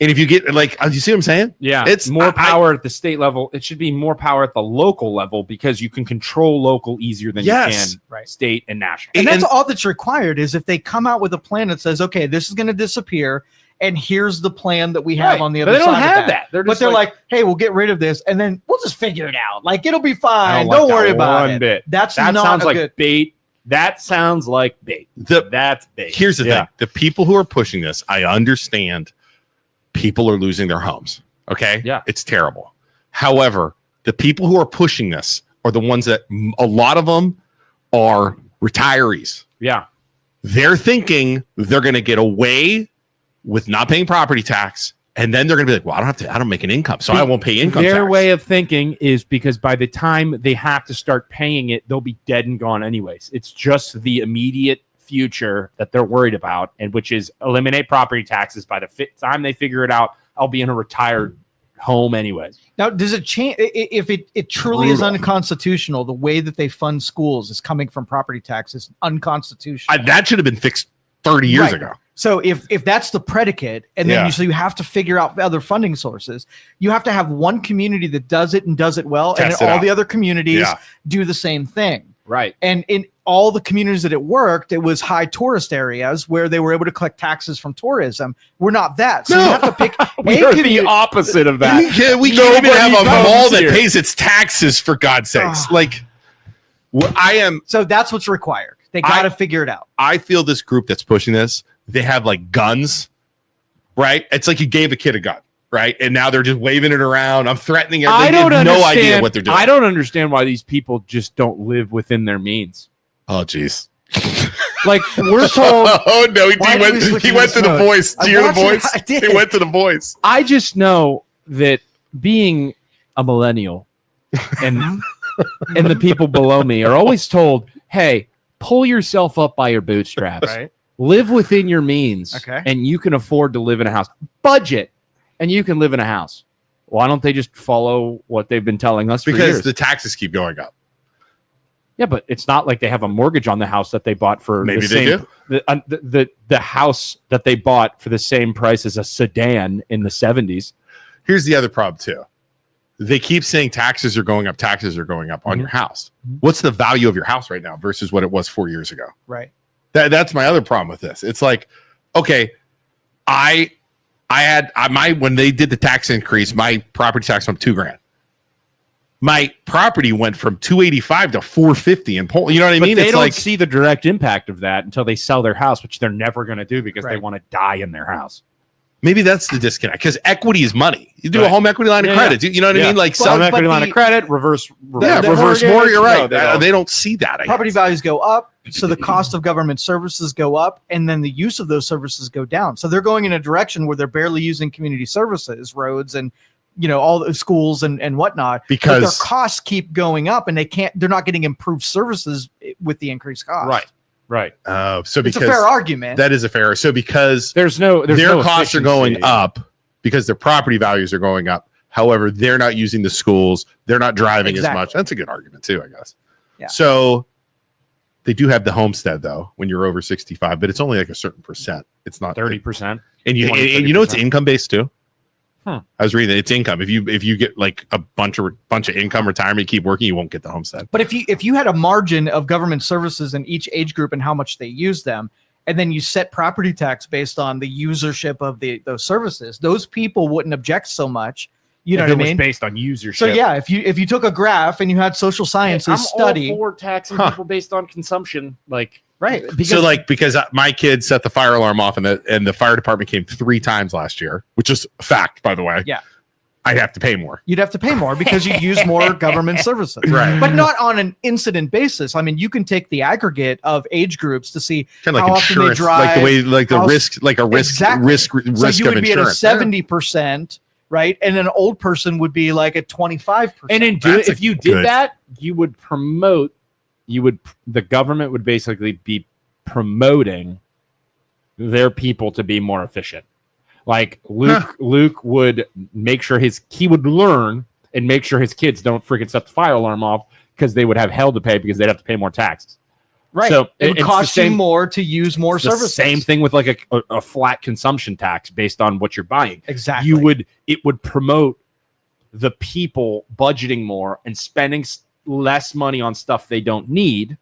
And if you get like, you see what I'm saying? Yeah, It's more power at the state level. It should be more power at the local level because you can control local easier than you can state and national. And that's all that's required is if they come out with a plan that says, okay, this is going to disappear, and here's the plan that we have on the other side. But they don't of have that. They're like, hey, we'll get rid of this, and then we'll just figure it out. Like, it'll be fine. Don't worry about it. Bit. That sounds like bait. That sounds like bait. That's bait. Here's the thing. The people who are pushing this, I understand people are losing their homes. Okay? Yeah. It's terrible. However, the people who are pushing this are the ones that a lot of them are retirees. Yeah. They're thinking they're going to get away with not paying property tax. And then they're going to be like, well, I don't make an income, so I won't pay income tax. Their way of thinking is because by the time they have to start paying it, they'll be dead and gone anyways. It's just the immediate future that they're worried about, and which is eliminate property taxes. By the time they figure it out, I'll be in a retired home anyways. Now, does it change if it truly is unconstitutional? The way that they fund schools is coming from property taxes, unconstitutional. That should have been fixed 30 years ago. So if that's the predicate, and then you have to figure out other funding sources, you have to have one community that does it and does it well, and then all the other communities do the same thing. Right. And in all the communities that it worked, it was high tourist areas where they were able to collect taxes from tourism. We're not that. So you have to pick we're the opposite of that. We can't even have a mall that pays its taxes, for God's sakes. So that's what's required. They got to figure it out. I feel this group that's pushing this, they have like guns, right? It's like you gave a kid a gun, right? And now they're just waving it around. I'm threatening everything. They have no idea what they're doing. I don't understand why these people just don't live within their means. Oh, geez. Like, we're told. Oh, no. He went to the voice. Do you hear the voice? I did. He went to the voice. I just know that being a millennial and the people below me are always told, hey, pull yourself up by your bootstraps. Right. Live within your means, okay, and you can afford to live in a house. Budget, and you can live in a house. Why don't they just follow what they've been telling us for years? Because the taxes keep going up. Yeah, but it's not like they have a mortgage on the house that they bought for maybe the same, they do. The house that they bought for the same price as a sedan in the 70s. Here's the other problem, too. They keep saying taxes are going up on your house. What's the value of your house right now versus what it was 4 years ago? Right. That's my other problem with this. It's like, okay, I had when they did the tax increase, my property tax went $2,000. My property went from $285 to $450 in Poland. You know what I mean? They don't see the direct impact of that until they sell their house, which they're never going to do because they want to die in their house. Maybe that's the disconnect, because equity is money. You do a home equity line of credit. You know what I mean? Like home equity line of credit, reverse mortgage. You're right. They don't see that. Property values go up, so the cost of government services go up, and then the use of those services go down. So they're going in a direction where they're barely using community services, roads, and all the schools and whatnot, because their costs keep going up, and they're not getting improved services with the increased cost. Right. So because it's a fair argument. That is a fair. So because their costs are going up because their property values are going up. However, they're not using the schools. They're not driving as much. That's a good argument too, I guess. Yeah. So they do have the homestead though when you're over 65, but it's only like a certain percent. It's not 30%. And it's income based too. Huh. I was reading that it's income. If you get like a bunch of income retirement, you keep working, you won't get the homestead. But if you had a margin of government services in each age group and how much they use them, and then you set property tax based on the usership of those services, those people wouldn't object so much. You know what I mean? It was based on usership. So yeah, if you took a graph and you had social sciences study, all for taxing people based on consumption, like. Right. Because my kids set the fire alarm off and the fire department came 3 times last year, which is a fact, by the way. Yeah. I'd have to pay more. You'd have to pay more because you use more government services. Right. But not on an incident basis. I mean, you can take the aggregate of age groups to see kind of like how insurance, often they drive. Like the way, like the risk, like a risk, exactly. risk so of you would insurance. be at a 70%, right? And an old person would be like at 25%. And if you did that, you would promote, the government would basically be promoting their people to be more efficient. Like Luke would make sure he would learn and make sure his kids don't freaking set the fire alarm off because they would have hell to pay because they'd have to pay more taxes. Right. So it would it's cost the you same- more to use more it's the services. same thing with like a flat consumption tax based on what you're buying. Exactly. It would promote the people budgeting more and spending less money on stuff they don't need,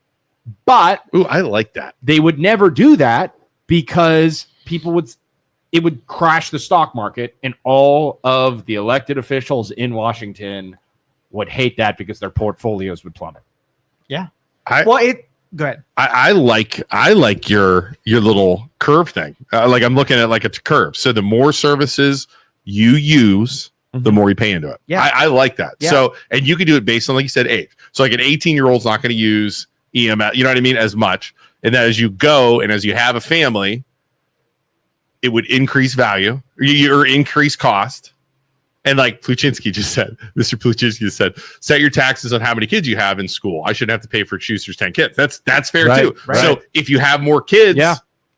but Ooh, I like that. they would never do that because it would crash the stock market, and all of the elected officials in Washington would hate that because their portfolios would plummet. Go ahead. I like your little curve thing. Like I'm looking at like it's a curve. So the more services you use, the more you pay into it. Yeah. I like that. Yeah. So, and you can do it based on, like you said, age. So like an 18-year-old's not going to use EMS, you know what I mean, as much. And then as you go and as you have a family, it would increase value or increase cost. And like Pluchinski just said, Mr. Pluchinski just said, set your taxes on how many kids you have in school. I shouldn't have to pay for Schuster's 10 kids. That's fair Right, too. right. So if you have more kids,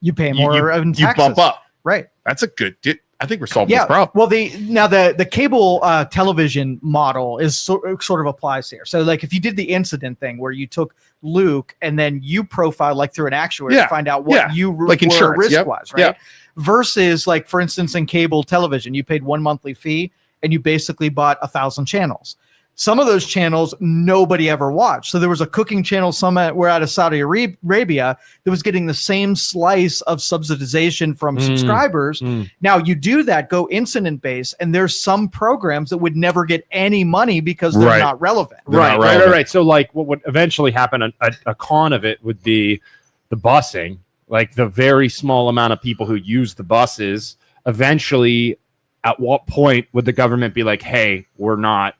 You pay you, more in you taxes. bump up. Right. That's a good. I think we're solving this problem. Well, the cable television model is sort of applies here. So, like, if you did the incident thing where you took Luke and then you profiled like through an actuary to find out what you like were insurance, risk-wise, right? Versus, like, for instance, in cable television, you paid one monthly fee and you basically bought 1,000 channels. Some of those channels nobody ever watched. So there was a cooking channel, some were out of Saudi Arabia, that was getting the same slice of subsidization from subscribers. Now you do that, go incident based, and there's some programs that would never get any money because they're not relevant. Right. So like what would eventually happen, a con of it would be the busing, like the very small amount of people who use the buses. Eventually, at what point would the government be like, hey, we're not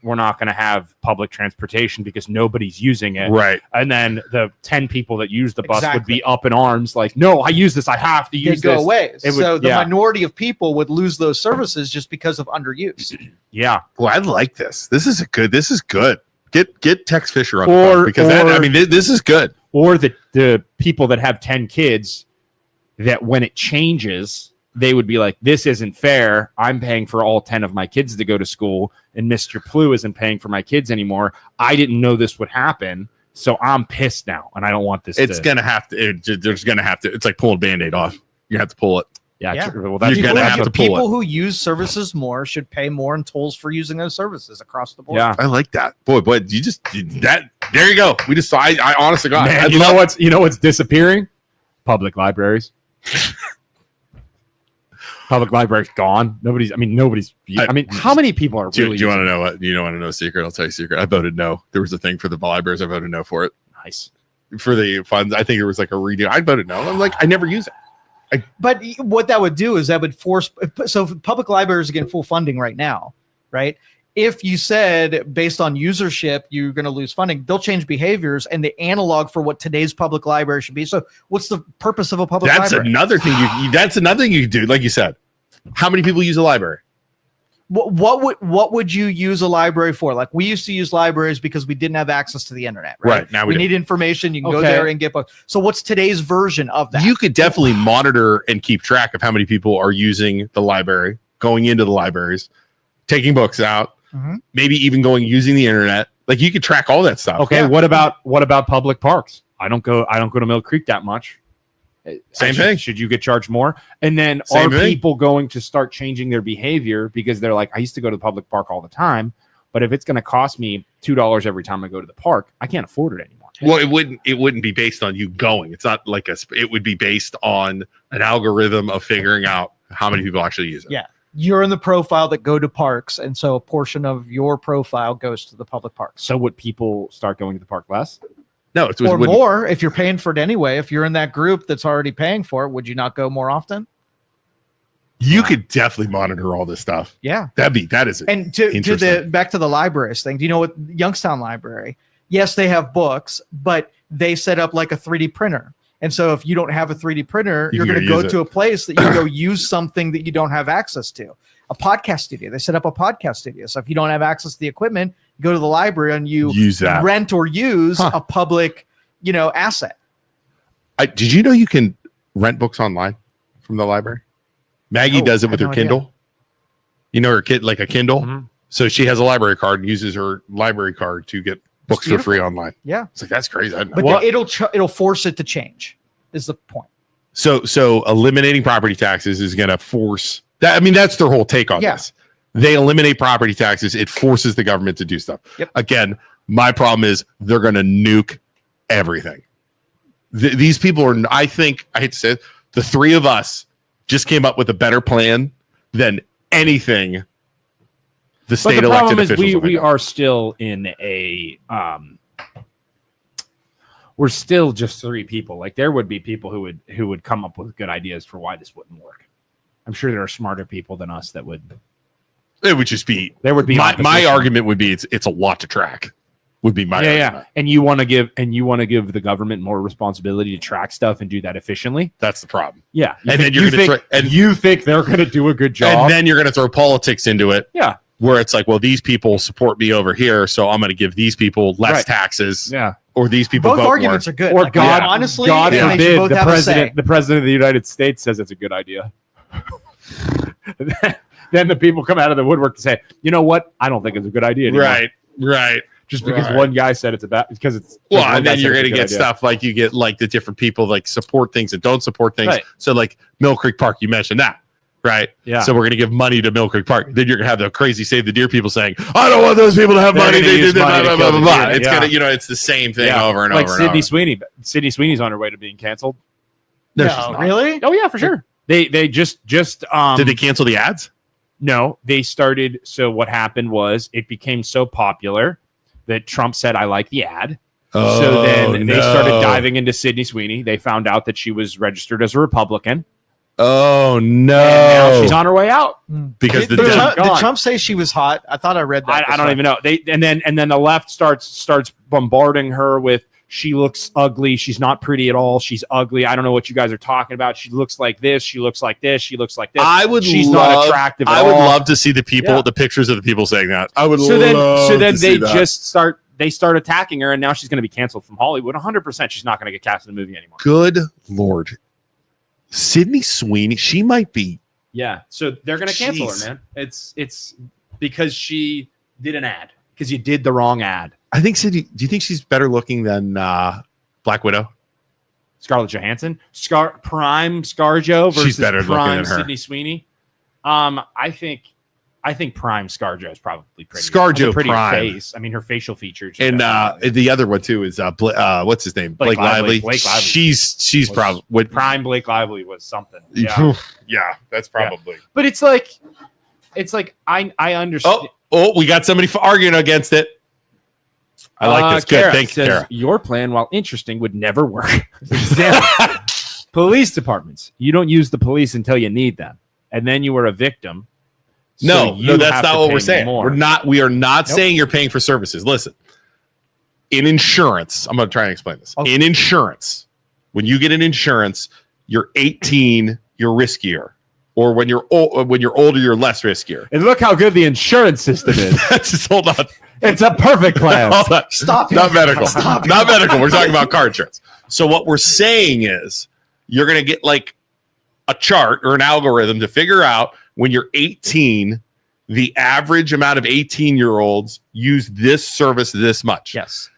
going to have public transportation because nobody's using it. Right. And then the 10 people that use the bus would be up in arms like, no, I use this. I have to use They'd go this. away. It So would- the minority of people would lose those services just because of underuse. Yeah. Well, I like this. This is good. Get Tex Fisher on the phone because this is good. Or the people that have 10 kids that when it changes, they would be like, this isn't fair. I'm paying for all 10 of my kids to go to school, and Mr. Plu isn't paying for my kids anymore. I didn't know this would happen, so I'm pissed now, and I don't want this. There's going to have to. It's like pulling a Band-Aid off. You have to pull it. Yeah. Well, that's You're gonna have to pull people it. who use services more should pay more in tolls for using those services across the board. Yeah. I like that. Boy, there you go. We just I honestly got Man, you know what's disappearing? Public libraries. Public library's gone. Nobody's. How many people are Do really? you want to know what? You don't want to know a secret? I'll tell you a secret. I voted no. There was a thing for the libraries. I voted no for it. Nice. For the funds, I think it was like a redo. I voted no. I'm like, I never use it. But what that would do is that would force. So public libraries are getting full funding right now, right? If you said based on usership you're going to lose funding, they'll change behaviors and the analog for what today's public library should be. So what's the purpose of a public library? That's another thing you do. Like you said, how many people use a library? What would you use a library for? Like we used to use libraries because we didn't have access to the internet, right? Now we need information. You can go there and get books. So what's today's version of that? You could definitely monitor and keep track of how many people are using the library, going into the libraries, taking books out, maybe even using the internet. Like you could track all that stuff. Okay. Yeah. What about public parks? I don't go to Mill Creek that much. Same thing. Should you get charged more? And then people going to start changing their behavior because they're like, I used to go to the public park all the time, but if it's going to cost me $2 every time I go to the park, I can't afford it anymore. Well, it wouldn't be based on you going. It's not like it would be based on an algorithm of figuring out how many people actually use it. Yeah. You're in the profile that go to parks, and so a portion of your profile goes to the public parks. So would people start going to the park less? No, or more if you're paying for it anyway. If you're in that group that's already paying for it, would you not go more often? You could definitely monitor all this stuff. Yeah, that is. And back to the libraries thing. Do you know what Youngstown Library? Yes, they have books, but they set up like a 3D printer. And so if you don't have a 3D printer, you're going to go to a place that you go use something that you don't have access to. A podcast studio. They set up a podcast studio. So if you don't have access to the equipment, you go to the library and you use that. Rent or use a public, asset. Did you know you can rent books online from the library? Maggie does it with her Kindle. Idea. You know, her kid like a Kindle. Mm-hmm. So she has a library card and uses her library card to get books for free online. Yeah. It's like, that's crazy. But it'll force it to change is the point. So eliminating property taxes is going to force that. I mean, that's their whole take on this. They eliminate property taxes. It forces the government to do stuff. Yep. Again, my problem is they're going to nuke everything. These people are, I hate to say it, the three of us just came up with a better plan than anything the state elected officials. We are still in a, we're still just three people. Like there would be people who would come up with good ideas for why this wouldn't work. I'm sure there are smarter people than us that would. It would just be. There would be my argument would be it's a lot to track. Would be my argument. Yeah. And you want to give the government more responsibility to track stuff and do that efficiently. That's the problem. Yeah, and then you're going to you think they're going to do a good job, and then you're going to throw politics into it. Yeah, where it's like, well, these people support me over here, so I'm going to give these people less taxes. Yeah, or these people. Both arguments are good. Or like, God, honestly, God forbid the president of the United States says it's a good idea. Then the people come out of the woodwork to say, you know what? I don't think it's a good idea anymore. Right. Just because one guy said it's about because it's and then you're going to get stuff like you get like the different people like support things and don't support things. Right. So like Mill Creek Park, you mentioned that, right? Yeah. So we're going to give money to Mill Creek Park. Then you're going to have the crazy Save the Deer people saying, I don't want those people to have money. They did blah, blah, blah, blah, blah. It's gonna, it's the same thing over and over. Like Sydney Sweeney. Sydney Sweeney's on her way to being canceled. No, really? Oh yeah, for sure. They just did they cancel the ads? No, they started. So what happened was it became so popular that Trump said, I like the ad. So then they started diving into Sydney Sweeney. They found out that she was registered as a Republican. Oh, no. And now she's on her way out. Because did Trump say she was hot? I thought I read that. I don't even know. And then the left starts bombarding her with, she looks ugly. She's not pretty at all. She's ugly. I don't know what you guys are talking about. She looks like this. She looks like this. She looks like this. She's not attractive at all. I would love to see the pictures of the people saying that. I would so then they start attacking her, and now she's going to be canceled from Hollywood. 100%. She's not going to get cast in the movie anymore. Good Lord. Sydney Sweeney, she might be. Yeah. So they're going to cancel her, man. It's because she did an ad. Because you did the wrong ad. I think Sydney. Do you think she's better looking than Black Widow? Scarlett Johansson, prime ScarJo versus prime Sydney Sweeney. I think prime ScarJo is probably pretty. ScarJo pretty prime face. I mean, her facial features. And the other one too is what's his name? Blake Lively. Blake Lively. She's probably prime. Blake Lively was something. Yeah, yeah, that's probably. Yeah. But it's like I understand. Oh, we got somebody arguing against it. I like this. Good. Thanks, Kara. Your plan, while interesting, would never work. Police departments. You don't use the police until you need them. And then you are a victim. No, that's not what we're saying. We are not saying you're paying for services. Listen, in insurance, I'm going to try and explain this. Okay. In insurance, when you get an insurance, you're 18, you're riskier. Or when you're older, you're less riskier. And look how good the insurance system is. Just hold on. It's a perfect plan. Stop. Not medical. Not medical. We're talking about car insurance. So what we're saying is you're going to get like a chart or an algorithm to figure out when you're 18, the average amount of 18-year-olds use this service this much. Yes.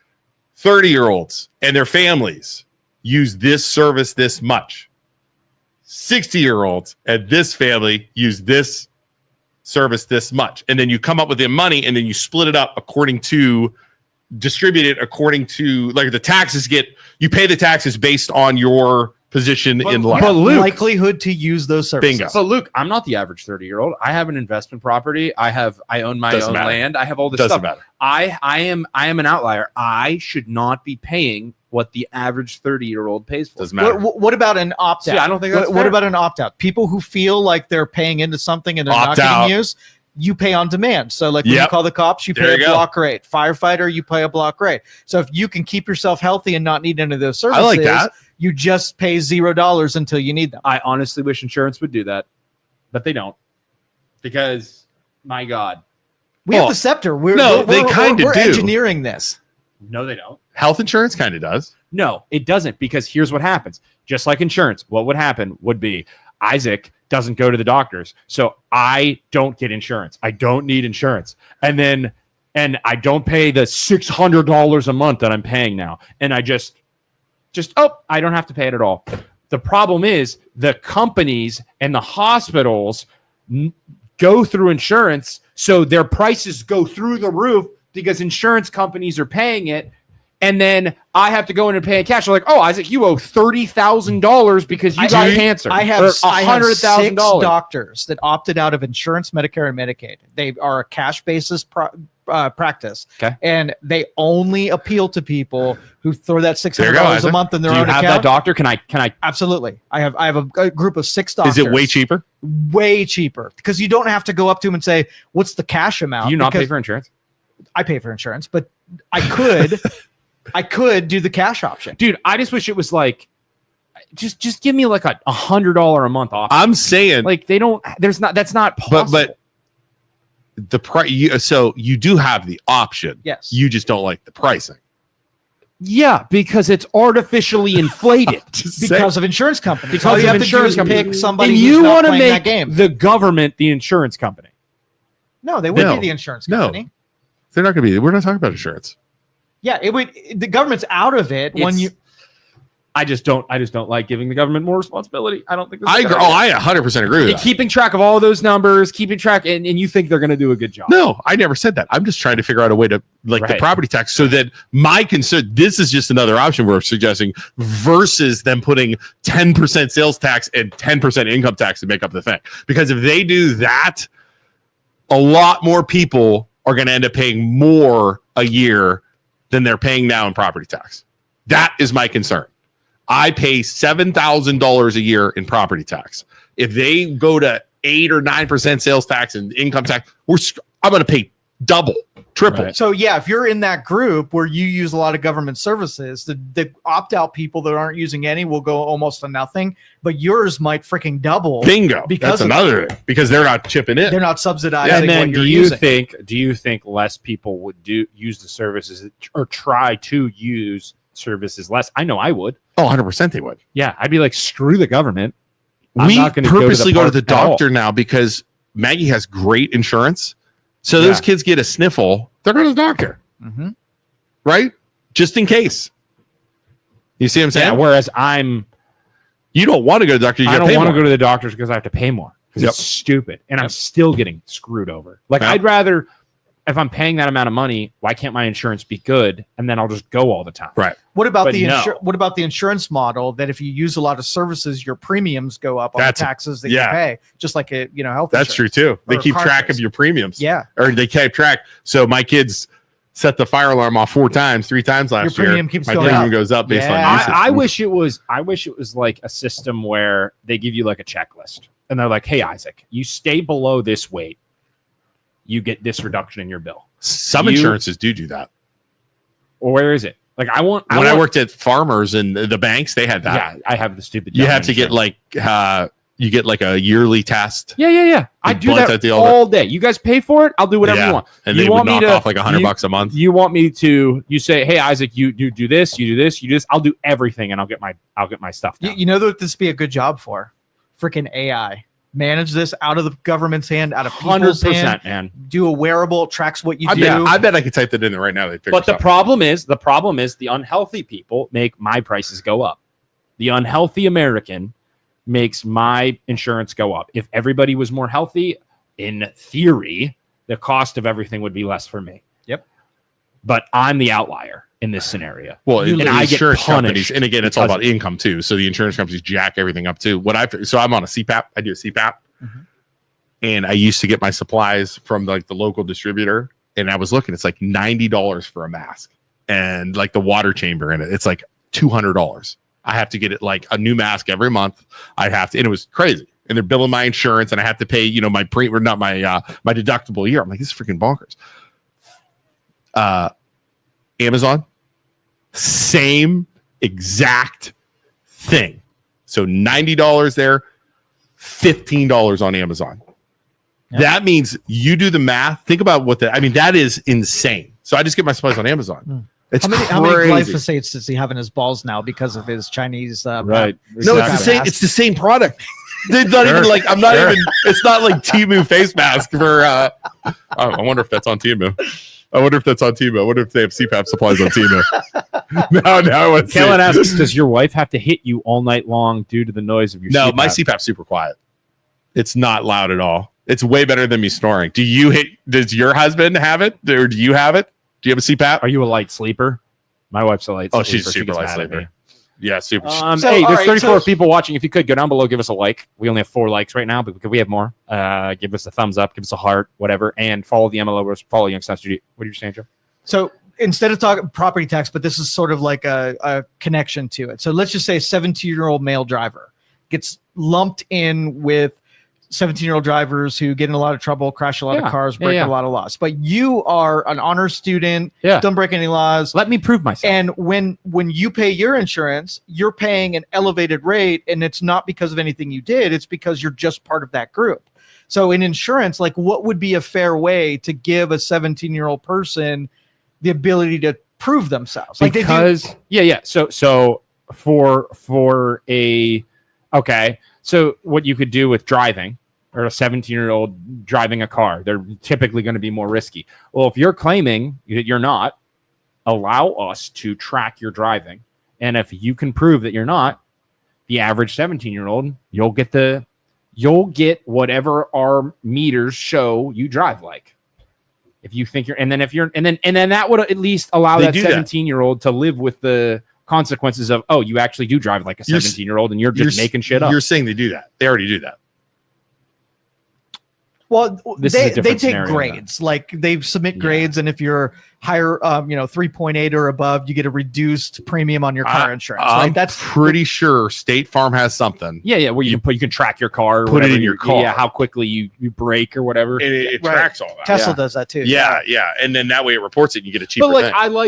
30-year-olds and their families use this service this much. 60-year-olds and this family use this service this much. And then you come up with the money and then you split it up distribute it according to like the taxes you pay the taxes based on your position in life. But Luke, likelihood to use those services. Bingo. But Luke, I'm not the average 30-year-old. I have an investment property. I own my own land. I have all this stuff. Matter. I am an outlier. I should not be paying what the average 30-year-old pays for. Doesn't matter. What about an opt-out? See, I don't think that's what about an opt-out? People who feel like they're paying into something and they're not getting used, you pay on demand. So like when you call the cops, you pay a block rate. Firefighter, you pay a block rate. So if you can keep yourself healthy and not need any of those services, I like that. You just pay $0 until you need them. I honestly wish insurance would do that, but they don't. Because, my God. We have the scepter. We're engineering this. No, they don't. Health insurance kind of does. No, it doesn't, because here's what happens. Just like insurance, what would happen would be Isaac doesn't go to the doctors, so I don't get insurance. I don't need insurance. And then and I don't pay the $600 a month that I'm paying now, and I just I don't have to pay it at all. The problem is the companies and the hospitals go through insurance, so their prices go through the roof because insurance companies are paying it. And then I have to go in and pay in cash. They're like, oh, Isaac, you owe $30,000 because you got cancer. I have $100,000 6 doctors that opted out of insurance, Medicare, and Medicaid. They are a cash basis practice, okay, and they only appeal to people who throw that $600 a month in their own account. Do you have that doctor? Can I? Absolutely. I have a group of 6 doctors. Is it way cheaper? Way cheaper, because you don't have to go up to them and say, "What's the cash amount?" Do you not pay for insurance? I pay for insurance, but I could. I could do the cash option. Dude, I just wish it was like, just give me like a $100 a month off. I'm saying, like, that's not possible. But the price, so you do have the option. Yes. You just don't like the pricing. Yeah, because it's artificially inflated. Because of insurance companies. Because all you of have insurance to do is pick somebody and who's you not want to playing that make game. the government the insurance company. No, they wouldn't No. be the insurance No. company. They're not going to be. We're not talking about insurance. Yeah, it would. The government's out of it when you. I just don't like giving the government more responsibility. I don't think I agree. Oh, I 100% agree with that. Keeping track of all those numbers, keeping track, and you think they're going to do a good job. No, I never said that. I'm just trying to figure out a way to the property tax, so that my concern. This is just another option we're suggesting versus them putting 10% sales tax and 10% income tax to make up the thing. Because if they do that, a lot more people are going to end up paying more a year than they're paying now in property tax. That is my concern. I pay $7,000 a year in property tax. If they go to 8 or 9% sales tax and income tax, I'm going to pay double, triple. Right. So yeah, if you're in that group where you use a lot of government services, the opt-out people that aren't using any will go almost to nothing, but yours might freaking double. Bingo. Because that's another thing, because they're not chipping in. They're not subsidizing. And then what you're using. do you think less people would use the services or try to use services less? I know I would. Oh, 100% they would. Yeah, I'd be like, screw the government. I'm We not gonna purposely go to park the at all. doctor now because Maggie has great insurance. So those kids get a sniffle, they're going to the doctor, right? Just in case. You see what I'm saying? Yeah, whereas you don't want to go to the doctor. I don't want to go to the doctors because I have to pay more. Because Yep. it's stupid. And I'm still getting screwed over. Like, Yep. I'd rather, if I'm paying that amount of money, why can't my insurance be good? And then I'll just go all the time. Right. What about But what about the insurance model that if you use a lot of services, your premiums go up on the taxes that you pay, just like health insurance. That's true too. They Or keep car track insurance. of your premiums. Yeah. Or they keep track. So my kids set the fire alarm off 3 times last year. premium keeps my going premium up. goes up based Yeah. on usage. I wish it was like a system where they give you like a checklist. And they're like, hey, Isaac, you stay below this weight, you get this reduction in your bill. Some insurances do that. Or where is it? Like, I worked at Farmers and the banks, they had that. Yeah, I have the stupid. You have to get insurance. you get like a yearly test. Yeah. I do blunts that at the all day. You guys pay for it. I'll do whatever Yeah. you want. And you they would want me knock to off like $100 a month. You want me to? You say, hey, Isaac, you do this, you do this, you do this. I'll do everything, and I'll get my stuff done. You know what this would be a good job for? Freaking AI. Manage this out of the government's hand, out of people's hand. Man. Do a wearable, tracks what you do. I bet I could type that in there right now. But the problem is the unhealthy people make my prices go up. The unhealthy American makes my insurance go up. If everybody was more healthy, in theory, the cost of everything would be less for me. Yep. But I'm the outlier in this scenario. Well, and the I get insurance companies, punished. and again, it's all about income too. So the insurance companies jack everything up too. So I'm on a CPAP. I do a CPAP, and I used to get my supplies from like the local distributor. And I was looking, it's like $90 for a mask, and like the water chamber in it, it's like $200. I have to get it like a new mask every month. I have to, and it was crazy. And they're billing my insurance, and I have to pay, my my deductible a year. I'm like, this is freaking bonkers. Amazon, same exact thing. So $90 there, $15 on Amazon. Yep. That means you do the math. Think about that is insane. So I just get my supplies on Amazon. It's how many glyphosates does he have in his balls now because of his Chinese? Right. No, it's the same. It's the same product. They're not even like. I'm not even. It's not like Temu face mask for. I wonder if that's on Temu. I wonder if that's on Timo. I wonder if they have CPAP supplies on Timo. No, I want to see Kellen it. asks, does your wife have to hit you all night long due to the noise of your No, CPAP? my CPAP's super quiet. It's not loud at all. It's way better than me snoring. Does your husband have it? Or do you have it? Do you have a CPAP? Are you a light sleeper? My wife's a light sleeper. Oh, she's a She super gets light mad at sleeper. me. Yeah, super. So, Hey, all there's right, 34 so- people watching. If you could go down below, give us a like. We only have 4 likes right now, but we have more. Give us a thumbs up, give us a heart, whatever, and follow the MLO. Follow Youngstown Studio. What are you saying, Joe? So instead of talking property tax, but this is sort of like a connection to it. So let's just say a 17-year-old male driver gets lumped in with 17-year-old drivers who get in a lot of trouble, crash a lot of cars, break a lot of laws. But you are an honor student, don't break any laws. Let me prove myself. And when you pay your insurance, you're paying an elevated rate, and it's not because of anything you did. It's because you're just part of that group. So in insurance, like, what would be a fair way to give a 17-year-old person the ability to prove themselves? Like because So for a so what you could do with driving, or a 17-year-old driving a car, they're typically going to be more risky. Well, if you're claiming that you're not, allow us to track your driving. And if you can prove that you're not, the average 17-year-old, you'll get whatever our meters show you drive like. If you think and then that would at least allow that 17-year-old to live with the consequences of, oh, you actually do drive like a 17-year-old and you're just making shit up. You're saying they do that. They already do that. Well, they take scenario, grades. Like, they submit grades, and if you're higher, 3.8 or above, you get a reduced premium on your car insurance. Right? That's pretty sure State Farm has something. Yeah, where you can track your car, or put it in your car. Yeah, how quickly you brake or whatever. It tracks all that. Tesla does that too. Yeah, and then that way it reports it, and you get a cheaper. But like,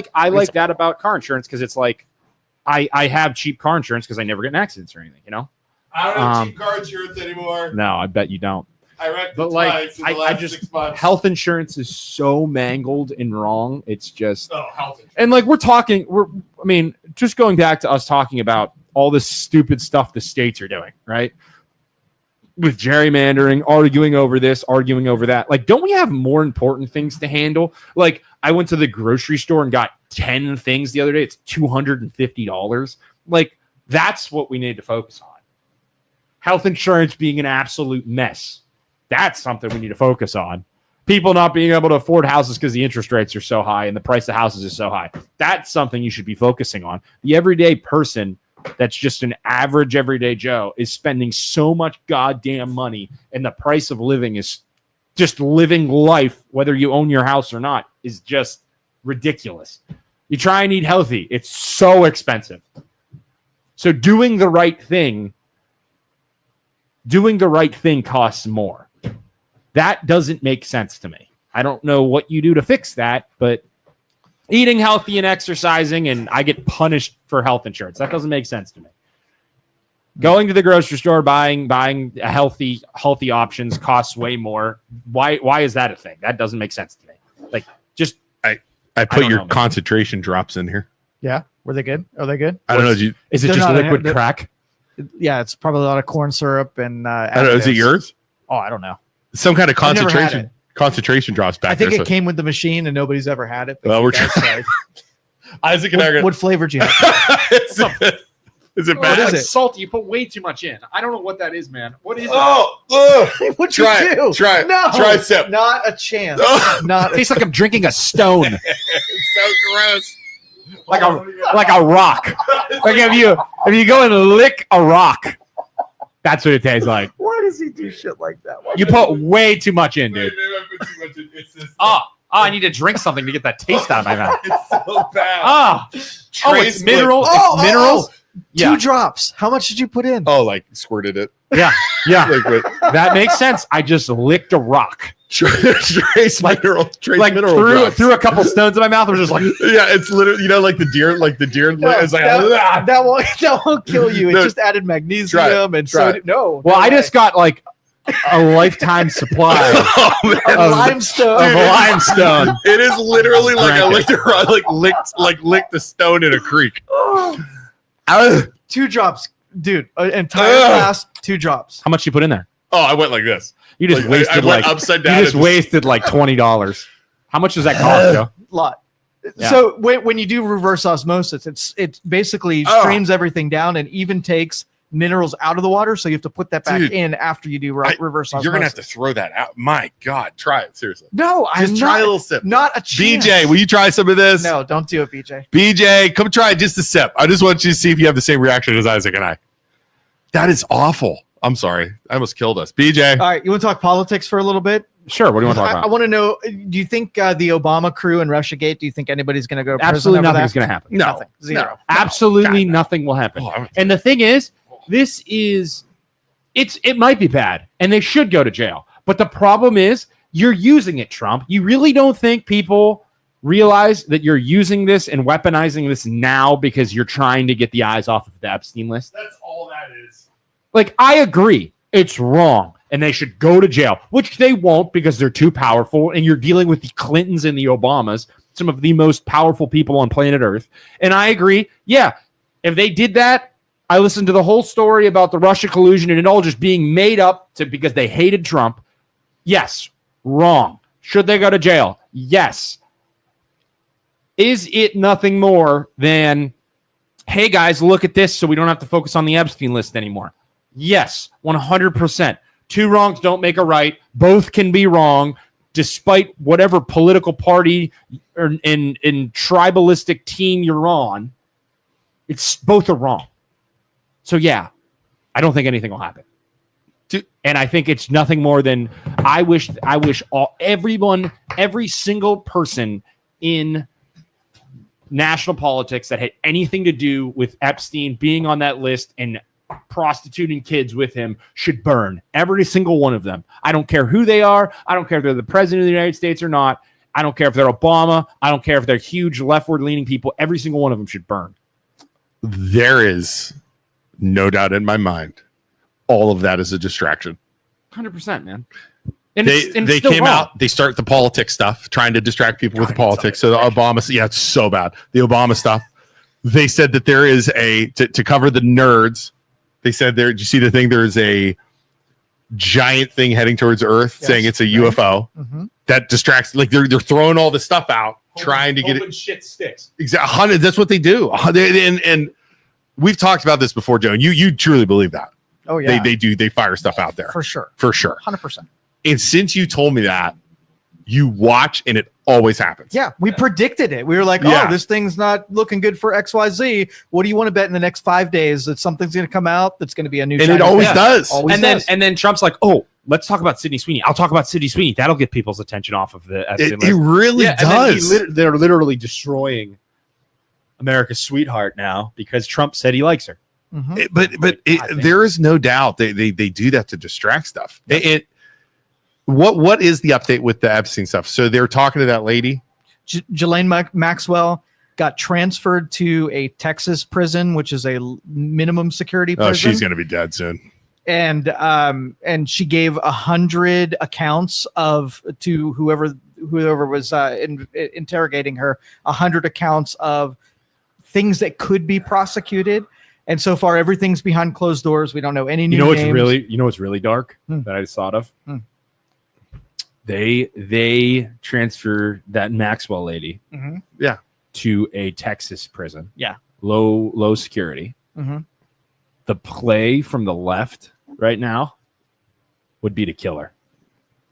thing. I like that about car insurance, because it's like, I have cheap car insurance because I never get in accidents or anything. You know, I don't have cheap car insurance anymore. No, I bet you don't. I wrecked but like, I just 6 months. Health insurance is so mangled and wrong. It's just health insurance. And like, just going back to us talking about all this stupid stuff the states are doing, right? With gerrymandering, arguing over this, arguing over that. Like, don't we have more important things to handle? Like, I went to the grocery store and got 10 things the other day. It's $250. Like, that's what we need to focus on. Health insurance being an absolute mess. That's something we need to focus on. People not being able to afford houses because the interest rates are so high and the price of houses is so high. That's something you should be focusing on. The everyday person that's just an average everyday Joe is spending so much goddamn money, and the price of living is just living life, whether you own your house or not, is just ridiculous. You try and eat healthy. It's so expensive. So doing the right thing costs more. That doesn't make sense to me. I don't know what you do to fix that, but eating healthy and exercising, and I get punished for health insurance. That doesn't make sense to me. Going to the grocery store, buying a healthy options costs way more. Why is that a thing? That doesn't make sense to me. Like, just I put your concentration drops in here. Yeah, were they good? Are they good? I don't know. Is it just liquid crack? Yeah, it's probably a lot of corn syrup and. I don't know. Is it yours? Oh, I don't know. Some kind of concentration drops back. I think it came with the machine, and nobody's ever had it. Well, we're trying. Isaac and I are. What flavor do you have? Is it bad? What is it? Salty. You put way too much in. I don't know what that is, man. What is What'd you do? Try it. No, try a sip. Not a chance. It tastes like I'm drinking a stone. It's so gross. like a rock. Like if you go and lick a rock, that's what it tastes like. Why does he do shit like that? You put way too much in, dude. Maybe I put too much in. It's just, I need to drink something to get that taste out of my mouth. It's so bad. It's mineral. It's minerals. Yeah. 2 drops. How much did you put in? Oh, like squirted it. Yeah. Liquid. That makes sense. I just licked a rock. Trace mineral. Trace Like mineral. threw a couple stones in my mouth. I was just like, yeah, it's literally, like the deer. No, It's like that won't kill you. It just added magnesium and so. No. Well, I just got like a lifetime supply of limestone. It is literally like I licked a stone in a creek. 2 drops, dude. An entire glass, 2 drops. How much you put in there? Oh, I went like this. You just wasted I went upside down. You just wasted like $20. How much does that cost, Joe? Lot. Yeah. So when you do reverse osmosis, it basically streams everything down and even takes minerals out of the water. So you have to put that back in after you do reverse osmosis. You're gonna have to throw that out. My God, try it seriously. No, Just try a little sip. Not a chance. BJ, will you try some of this? No, don't do it, BJ. BJ, come try just a sip. I just want you to see if you have the same reaction as Isaac and I. That is awful. I'm sorry. I almost killed us. BJ. All right, you want to talk politics for a little bit? Sure. What do you want to talk I about? want to know, do you think the Obama crew and Russiagate, do you think anybody's going to go to Absolutely prison over nothing's that? going to happen. No. Nothing. Zero. No. Absolutely God, no. nothing will happen. Oh, And the thing is, it might be bad, and they should go to jail. But the problem is, you're using it, Trump. You really don't think people realize that you're using this and weaponizing this now because you're trying to get the eyes off of the Epstein list? That's all that is. Like, I agree. It's wrong. And they should go to jail, which they won't because they're too powerful. And you're dealing with the Clintons and the Obamas, some of the most powerful people on planet Earth. And I agree. Yeah, if they did that, I listened to the whole story about the Russia collusion and it all just being made up because they hated Trump. Yes, wrong. Should they go to jail? Yes. Is it nothing more than, hey, guys, look at this so we don't have to focus on the Epstein list anymore? Yes, 100%. Two wrongs don't make a right. Both can be wrong, despite whatever political party or in tribalistic team you're on. It's both are wrong. So yeah, I don't think anything will happen. And I think it's nothing more than I wish every single person in national politics that had anything to do with Epstein being on that list and prostituting kids with him should burn. Every single one of them. I don't care who they are. I don't care if they're the president of the United States or not. I don't care if they're Obama. I don't care if they're huge leftward leaning people. Every single one of them should burn. There is no doubt in my mind. All of that is a distraction. 100%, man. And they came out, they start the politics stuff, trying to distract people with the politics. So the Obama, yeah, it's so bad. The Obama stuff. They said that there is to cover the nerds. They said there, did you see the thing? There's a giant thing heading towards Earth saying it's a UFO that distracts. Like they're throwing all this stuff out, trying to get it. Shit sticks. Exactly. That's what they do. And we've talked about this before, Joe. And you truly believe that. Oh, yeah. They do. They fire stuff out there. For sure. 100%. And since you told me that, you watch and it always happens. Yeah, we predicted it. We were like, Yeah. oh, this thing's not looking good for XYZ. What do you want to bet in the next 5 days that something's going to come out that's going to be a new And shiny it always thing? does. Always does. And then Trump's like, oh, let's talk about Sidney Sweeney. I'll talk about Sidney Sweeney. That'll get people's attention off of the Epstein It list. really does. And then they're literally destroying America's sweetheart now because Trump said he likes her. Mhm. There is no doubt they do that to distract stuff. What is the update with the Epstein stuff? So they're talking to that lady. Ghislaine Maxwell got transferred to a Texas prison, which is a minimum security prison. Oh, she's going to be dead soon. And she gave 100 accounts to whoever was interrogating her, 100 accounts of things that could be prosecuted. And so far, everything's behind closed doors. We don't know any new names. What's really dark that I just thought of? They transfer that Maxwell lady to a Texas prison. Yeah. Low security. The play from the left right now would be to kill her.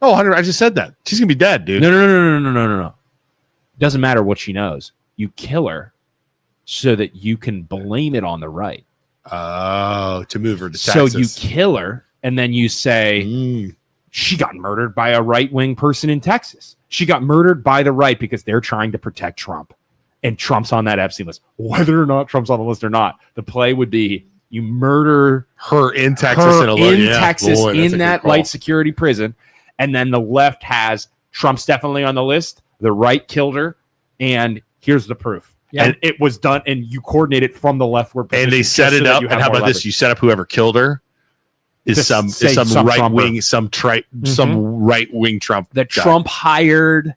Oh, 100. I just said that. She's going to be dead, dude. No. Doesn't matter what she knows. You kill her so that you can blame it on the right. Oh, to move her to Texas. So you kill her and then you say, she got murdered by a right-wing person in Texas. She got murdered by the right because they're trying to protect Trump. And Trump's on that Epstein list. Whether or not Trump's on the list or not, the play would be you murder her in Texas, in that light security prison. And then the left has Trump's definitely on the list. The right killed her. And here's the proof. Yeah. And it was done. And you coordinate it from from and they set it up. And how about this? You set up whoever killed her. Is some right wing, some right wing Trump that guy. Trump hired.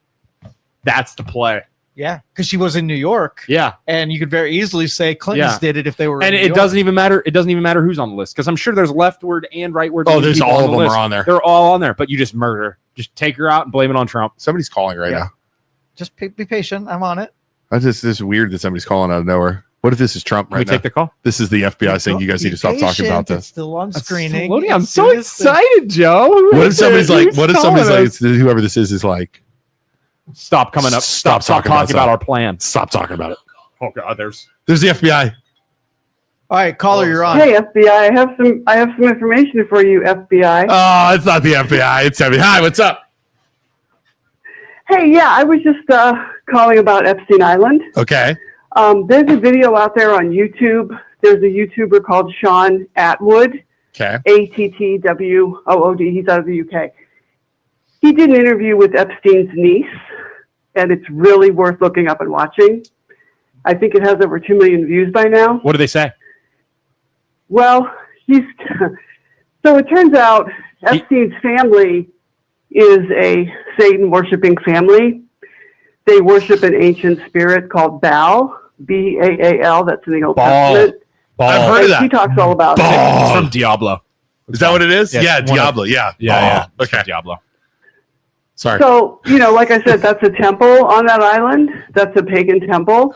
That's the play. Yeah, because she was in New York. Yeah, and you could very easily say Clintons did it if they were. And it doesn't even matter. It doesn't even matter who's on the list because I'm sure there's leftward and rightward. Oh, there's all of them are on there. They're all on there. But you just murder. Just take her out and blame it on Trump. Somebody's calling right now. Just be patient. I'm on it. This is weird that somebody's calling out of nowhere. What if this is Trump Can right we now? take the call? This is the FBI saying you guys need to stop talking about It's this. still on screening. Loading. I'm It's so doing its thing. excited, Joe. What if somebody's like, Who's calling us? whoever this is like, Stop coming up. Stop Stop talking talking about about our plan. stop talking about it. Oh God, there's There's the FBI. All right, caller, you're on. Hey FBI, I have some information for you, FBI. Oh, it's not the FBI. It's FBI. Hi, what's up? Hey, yeah, I was just calling about Epstein Island. Okay. There's a video out there on YouTube. There's a YouTuber called Sean Atwood, Okay. Attwood. He's out of the UK. He did an interview with Epstein's niece, and it's really worth looking up and watching. I think it has over 2 million views by now. what do they say? Well, so it turns out Epstein's family is a Satan worshiping family. They worship an ancient spirit called Baal, Baal. That's in the Old Baal. Testament. I've heard of that. He talks all about it. It's from Diablo. Is that what it is? Yeah, Yeah, it's one of- Diablo. Yeah. Yeah. Oh, It's from okay. Diablo. Sorry. So, like I said, that's a temple on that island. That's a pagan temple.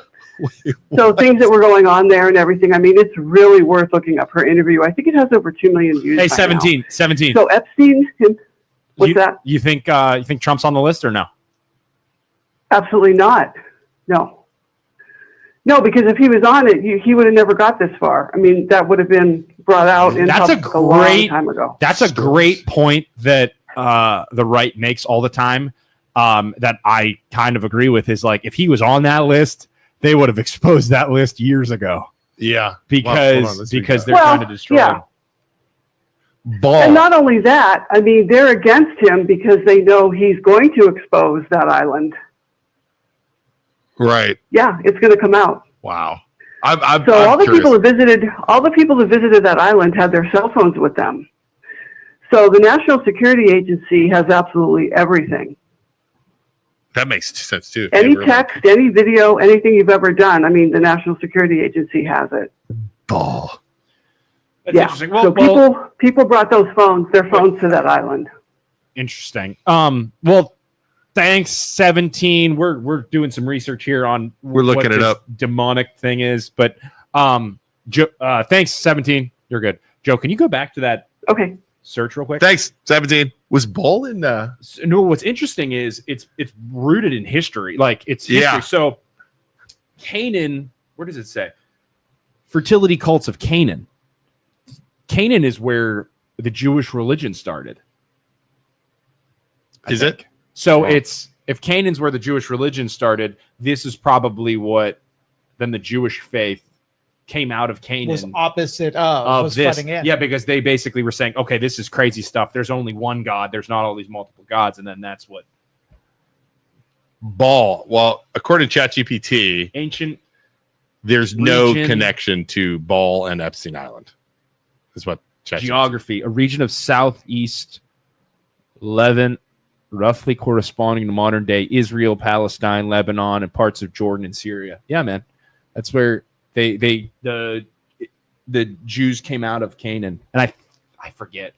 So things that were going on there and everything. I mean, it's really worth looking up her interview. I think it has over 2 million views. Hey, by 17. now. So Epstein, what's you, that? You think Trump's on the list or no? Absolutely not. No, because if he was on it, he would have never got this far. I mean, that would have been brought out in That's a public a long great- time ago. That's a great point that the right makes all the time. That I kind of agree with is like if he was on that list, they would have exposed that list years ago Yeah. because Well, hold on, let's read that. they're trying to destroy yeah. him. Ball. And not only that, I mean, they're against him because they know he's going to expose that island. Right. Yeah, it's going to come out. Wow. I'm So all the curious. people who visited that island had their cell phones with them. So the National Security Agency has absolutely everything. That makes sense too. Any text, any video, anything you've ever done. I mean, the National Security Agency has it. Ball. That's Yeah. interesting. So people brought their phones to that island. Interesting. Well, thanks, 17. We're doing some research here on We're looking what it this up. demonic thing is, but thanks, 17. You're good. Joe, can you go back to that Okay. search real quick? Thanks, 17. Was Ball in No, what's interesting is it's rooted in history. Like it's history. Yeah. So Canaan, where does it say? Fertility cults of Canaan. Canaan is where the Jewish religion started. I Is think. it? So Wow. if Canaan's where the Jewish religion started, this is probably what then the Jewish faith came out of Canaan. Was opposite of was this. flooding in. Yeah, because they basically were saying, okay, this is crazy stuff. There's only one God. There's not all these multiple gods. And then that's what Ball. Well, according to ChatGPT, ancient there's no Region. connection to Ball and Epstein Island. Is what ChatGPT. geography, a region of southeast Levant, roughly corresponding to modern day Israel, Palestine, Lebanon, and parts of Jordan and Syria. Yeah, man. That's where the Jews came out of Canaan. And I forget.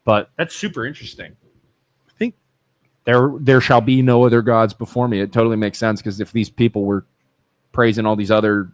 But that's super interesting. I think there shall be no other gods before me. It totally makes sense because if these people were praising all these other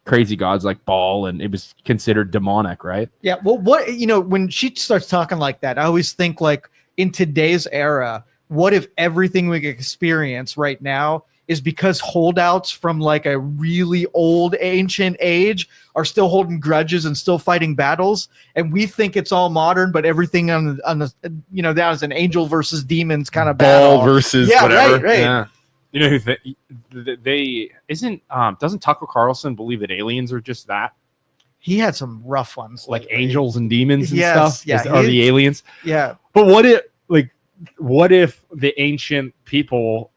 crazy gods like Baal, and it was considered demonic, right? Yeah. Well, when she starts talking like that, I always think like in today's era, what if everything we experience right now is because holdouts from like a really old ancient age are still holding grudges and still fighting battles, and we think it's all modern, but everything on the that is an angel versus demons kind of battle. Ball versus Yeah, whatever. right. Yeah. You know who doesn't Tucker Carlson believe that aliens are just that, He had some rough ones, like lately. angels and demons and Yes, stuff? yeah, Are the aliens? Yeah. But what if the ancient people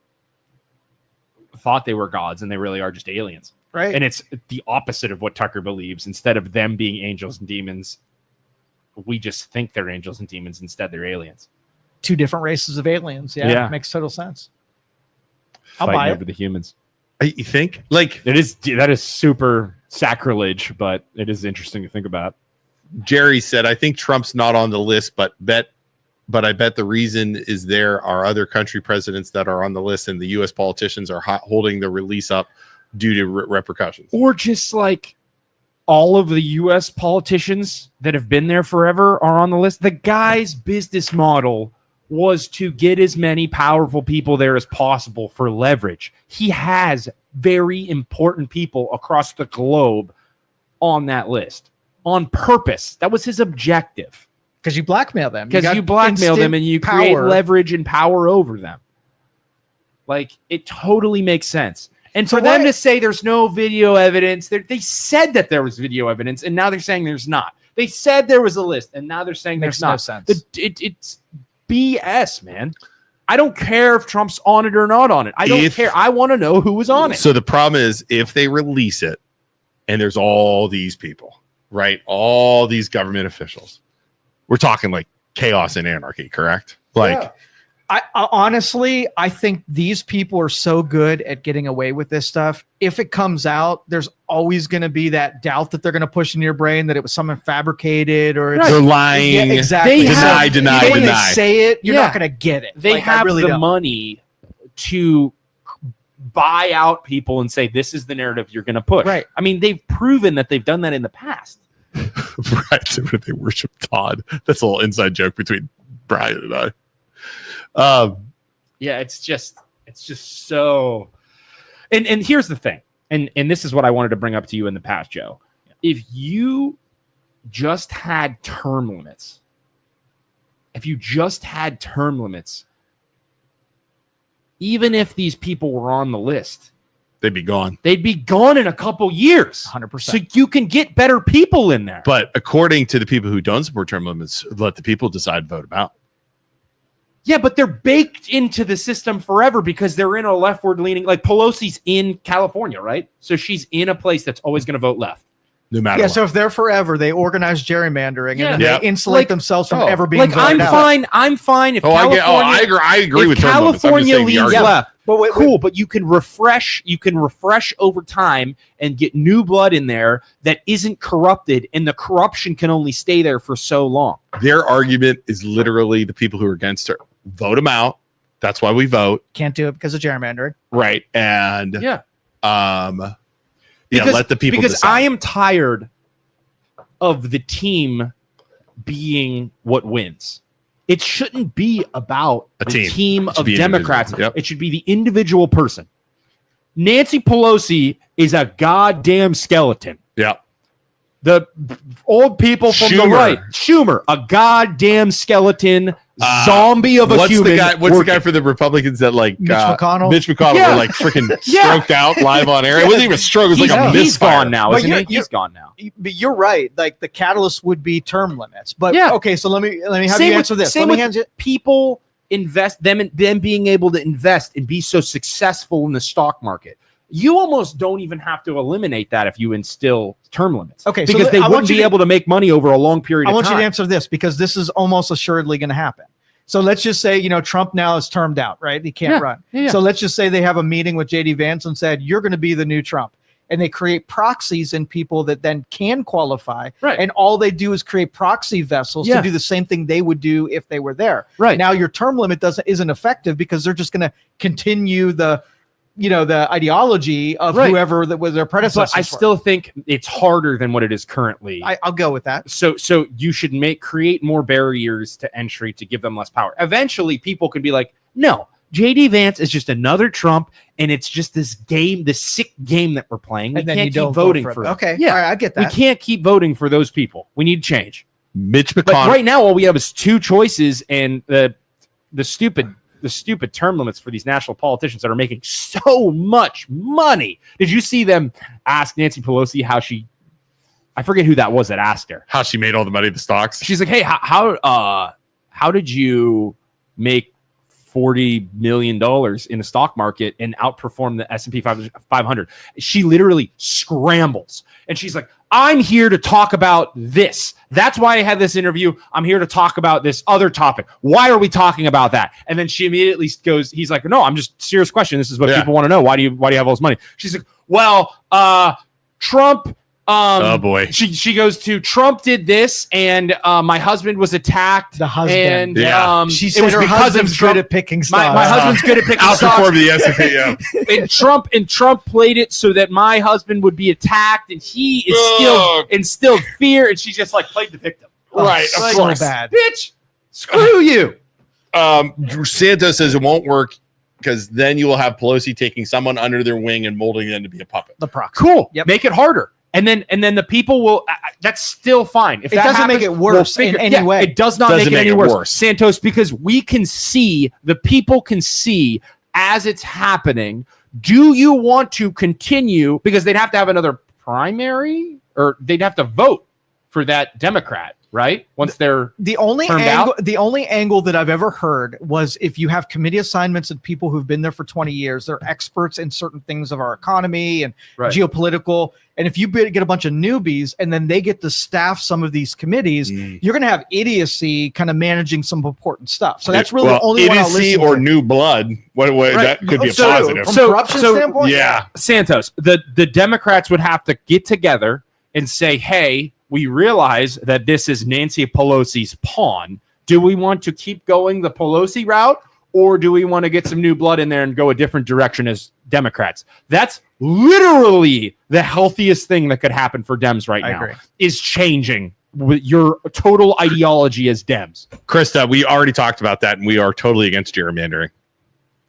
thought they were gods and they really are just aliens? Right. And it's the opposite of what Tucker believes. Instead of them being angels and demons, we just think they're angels and demons. Instead, they're aliens. Two different races of aliens. Yeah. Yeah. Makes total sense. I'll Fighting buy it. over the humans. You think? Like That is super sacrilege, but it is interesting to think about. Jerry said, I think Trump's not on the list, but bet but I bet the reason is there are other country presidents that are on the list, and the U.S. politicians are holding the release up due to repercussions. Or just like all of the U.S. politicians that have been there forever are on the list. The guy's business model was to get as many powerful people there as possible for leverage. He has very important people across the globe on that list on purpose. That was his objective. Because you blackmail them. Because you blackmail them and you create leverage and power over them. Like, it totally makes sense. And for them to say there's no video evidence, they said that there was video evidence, and now they're saying there's not. They said there was a list, and now they're saying there's not. Makes no sense. It's BS, man. I don't care if Trump's on it or not on it. I don't care. I want to know who was on it. So the problem is, if they release it, and there's all these people, right? All these government officials. We're talking like chaos and anarchy, correct? Like, yeah. I honestly, I think these people are so good at getting away with this stuff. If it comes out, there's always going to be that doubt that they're going to push in your brain that it was someone fabricated or it's, they're lying. Yeah, exactly. Deny. When they say it, you're not going to get it. They have the money to buy out people and say, this is the narrative you're going to push. Right. I mean, they've proven that they've done that in the past. Right. They worship Todd. That's a little inside joke between Brian and I. Yeah, it's just so. And here's the thing, and this is what I wanted to bring up to you in the past, Joe. If you just had term limits, even if these people were on the list, they'd be gone. They'd be gone in a couple years. 100%. So you can get better people in there. But according to the people who don't support term limits, let the people decide, vote them out. Yeah, but they're baked into the system forever because they're in a leftward leaning. Like Pelosi's in California, right? So she's in a place that's always going to vote left. No matter what. So if they're forever, they organize gerrymandering and Yeah. they insulate themselves from ever being voted I'm out. fine if California. I agree with term limits. California leans left. But wait, cool, but you can refresh over time and get new blood in there that isn't corrupted, and the corruption can only stay there for so long. Their argument is literally the people who are against her. Vote them out. That's why we vote. Can't do it because of gerrymandering. Right. And let the people because decide. I am tired of the team being what wins. It shouldn't be about a team of Democrats. Yep. It should be the individual person. Nancy Pelosi is a goddamn skeleton. Yeah. The old people from the right. Schumer, a goddamn skeleton zombie of a human. What's the guy for the Republicans that like Mitch McConnell? Mitch McConnell were like freaking stroked out live on air. It wasn't even a stroke. It was like a misfire. He's gone now, isn't he? He's gone now. But you're right. Like the catalyst would be term limits. But okay, so let me have you answer this. Same with people invest them being able to invest and be so successful in the stock market. You almost don't even have to eliminate that if you instill term limits. Okay, because they wouldn't be able to make money over a long period of time. I want you to answer this because this is almost assuredly going to happen. So let's just say, Trump now is termed out, right? He can't run. Yeah. So let's just say they have a meeting with JD Vance and said, you're going to be the new Trump. And they create proxies in people that then can qualify. Right. And all they do is create proxy vessels to do the same thing they would do if they were there. Right. Now your term limit isn't effective because they're just going to continue the ideology of whoever that was their predecessor. But I still think it's harder than what it is currently. I'll go with that. So you should create more barriers to entry to give them less power. Eventually, people can be like, no, JD Vance is just another Trump, and it's just this game, this sick game that we're playing. We can't keep voting for it. Okay, yeah, all right, I get that. We can't keep voting for those people. We need change. Mitch McConnell. But right now, all we have is two choices, and the stupid term limits for these national politicians that are making so much money. Did you see them ask Nancy Pelosi how I forget who that was that asked her how she made all the money in the stocks? She's like, hey, how did you make $40 million in the stock market and outperform the S&P 500? She literally scrambles. And she's like, I'm here to talk about this. That's why I had this interview. I'm here to talk about this other topic. Why are we talking about that? And then she immediately goes, he's like, no, I'm just serious question. This is what people want to know. Why do you have all this money? She's like, well, Trump Oh boy. She goes to Trump did this, and my husband was attacked. The husband. And Yeah. She it said was her because husband's of Trump. good at picking stocks. My husband's good at picking stocks. Outperformed the S&P. Yeah. And Trump played it so that my husband would be attacked, and he is Ugh. still instilled fear, and she just like played the victim. Right, of so course. bad. Bitch, screw you. Santos says it won't work because then you will have Pelosi taking someone under their wing and molding them to be a puppet. The proxy. Cool. Yep. Make it harder. And then the people will. That's still fine. If It that doesn't happens, make it worse in any way. It does not Doesn't make it make any it worse. worse. Santos, because we can see, the people can see as it's happening. Do you want to continue? Because they'd have to have another primary, or they'd have to vote for that Democrat, right? Once they're The only turned angle, out? the only angle that I've ever heard was if you have committee assignments and people who've been there for 20 years, they're experts in certain things of our economy and Right. geopolitical. And if you get a bunch of newbies and then they get to staff some of these committees, you're going to have idiocy kind of managing some important stuff. So that's really the only one I'll idiocy listen or to. new blood. What that could be a So, positive. From So- corruption so- standpoint, Yeah. Santos, the Democrats would have to get together and say, hey, we realize that this is Nancy Pelosi's pawn. Do we want to keep going the Pelosi route, or do we want to get some new blood in there and go a different direction as Democrats? That's literally the healthiest thing that could happen for Dems right I now, agree. is changing with your total ideology as Dems. Krista, we already talked about that, and we are totally against gerrymandering.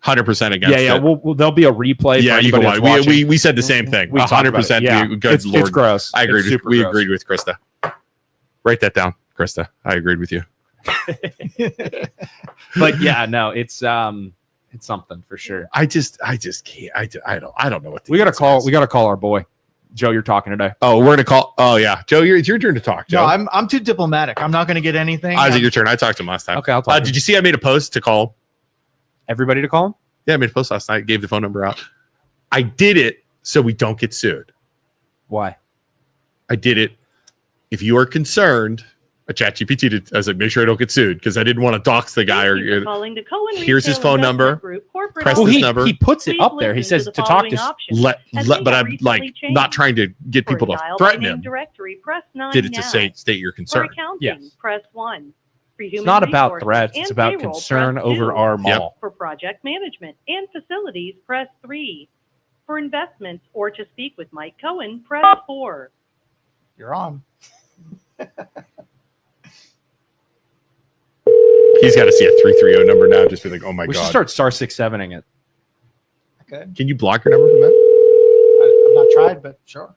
100% against Yeah. it. Well, there'll be a replay. Yeah, for you can anybody watch. that's watching. We said the same thing. We talked about it. 100%. Yeah. Good It's Lord. gross. I agreed. It's super We gross. agreed with Krista. Write that down, Krista. I agreed with you. But yeah, no, it's something for sure. I just can't. I don't know what. We gotta call our boy Joe. You're talking today. Oh, we're gonna call. Oh yeah, Joe, it's your turn to talk. Joe, No, I'm too diplomatic. I'm not going to get anything. Isaac, your turn. I talked to him last time. Okay, I'll talk. Did you see? I made a post to call. Everybody to call him. Yeah, I made a post last night. Gave the phone number out. I did it so we don't get sued. Why? I did it. If you are concerned, a ChatGPT did. I was like, make sure I don't get sued because I didn't want to dox the guy. Thank you for Or calling the Cohen Here's his Retail phone Investment number. Group corporate Press Well, this office. number. he puts it Please up there. He listen says the to talk following to. options. let, As let they but have I'm recently like changed. not trying to get For people to dial by threaten name him. Directory, press 9 Did it to now. say state your For concern. accounting, Yes. press 1. For It's human not about resources threats. and It's about payroll, concern press over 2. our mall. For project management and facilities, press 3. For investments or to speak with Mike Cohen, press 4. You're on. He's got to see a 330 number now. Just be like, oh my We should god. start star 6-7ing it. Okay. Can you block your number from that? I've not tried, but sure.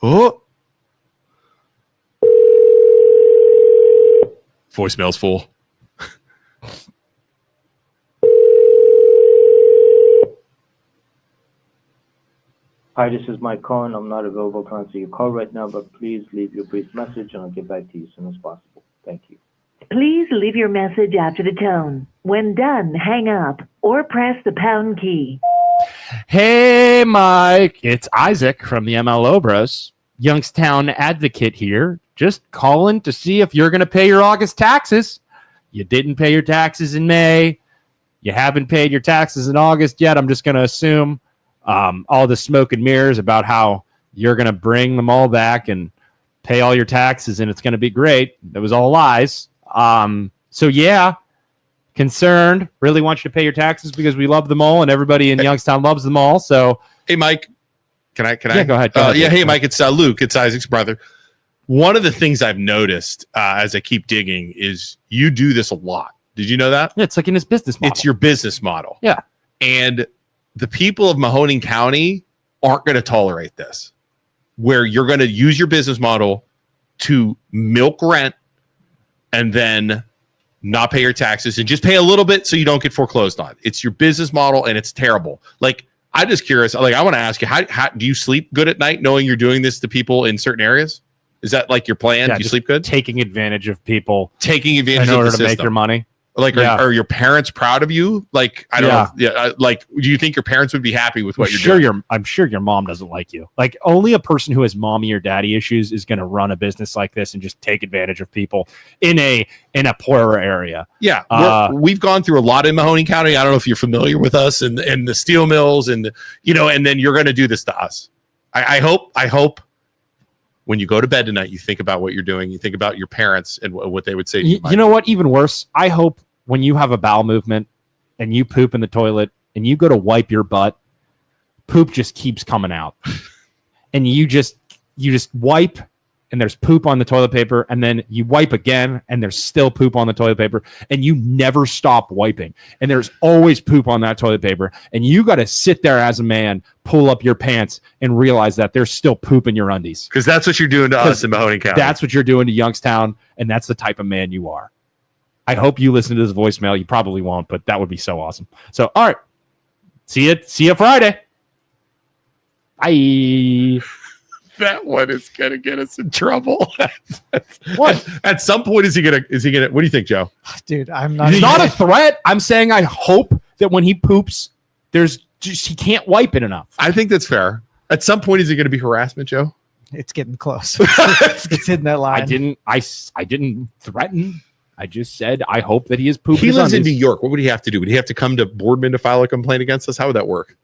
Oh. Voicemail's full. Hi, this is Mike Cohen. I'm not available to answer your call right now, but please leave your brief message and I'll get back to you as soon as possible. Thank you. Please leave your message after the tone. When done, hang up or press the pound key. Hey, Mike. It's Isaac from the MLO Bros. Youngstown advocate here. Just calling to see if you're going to pay your August taxes. You didn't pay your taxes in May. You haven't paid your taxes in August yet. I'm just going to assume all the smoke and mirrors about how you're going to bring them all back and pay all your taxes and it's going to be great. It was all lies. So yeah, concerned, really want you to pay your taxes because we love them all and everybody in Youngstown loves them all. So Hey, Mike. Can I? Yeah, go ahead. Go ahead, Yeah, Dave. hey, Mike. It's Luke. It's Isaac's brother. One of the things I've noticed as I keep digging is you do this a lot. Did you know that? yeah, it's like in his business model. It's your business model. Yeah. And the people of Mahoning County aren't going to tolerate this, where you're going to use your business model to milk rent and then not pay your taxes and just pay a little bit so you don't get foreclosed on. It's your business model and it's terrible. Like, I'm just curious. Like, I want to ask you, how do you sleep good at night knowing you're doing this to people in certain areas? Is that like your plan? Yeah, Do you just sleep good? taking advantage of people Taking advantage in of order the to make system. your money. Like, are your parents proud of you? Like, I don't know. Yeah. Like, do you think your parents would be happy with what you're doing? I'm sure your mom doesn't like you. Like, only a person who has mommy or daddy issues is going to run a business like this and just take advantage of people in a poorer area. Yeah. We've gone through a lot in Mahoning County. I don't know if you're familiar with us and the steel mills and then you're going to do this to us. I hope when you go to bed tonight, you think about what you're doing. You think about your parents and what they would say to you. You know what? Even worse, I hope when you have a bowel movement and you poop in the toilet and you go to wipe your butt, poop just keeps coming out. And you just wipe and there's poop on the toilet paper, and then you wipe again and there's still poop on the toilet paper, and you never stop wiping. And there's always poop on that toilet paper. And you got to sit there as a man, pull up your pants and realize that there's still poop in your undies. Because that's what you're doing to us in Mahoning County. That's what you're doing to Youngstown, and that's the type of man you are. I hope you listen to this voicemail. You probably won't, but that would be so awesome. So, all right. See you Friday. Bye. That one is gonna get us in trouble. What? At some point, is he gonna? What do you think, Joe? Dude, I'm not. It's not a threat. I'm saying I hope that when he poops, he can't wipe it enough. I think that's fair. At some point, is it gonna be harassment, Joe? It's getting close. It's hitting that line. I didn't threaten. I just said I hope that he is pooping. He lives in New York. What would he have to do? Would he have to come to Boardman to file a complaint against us? How would that work?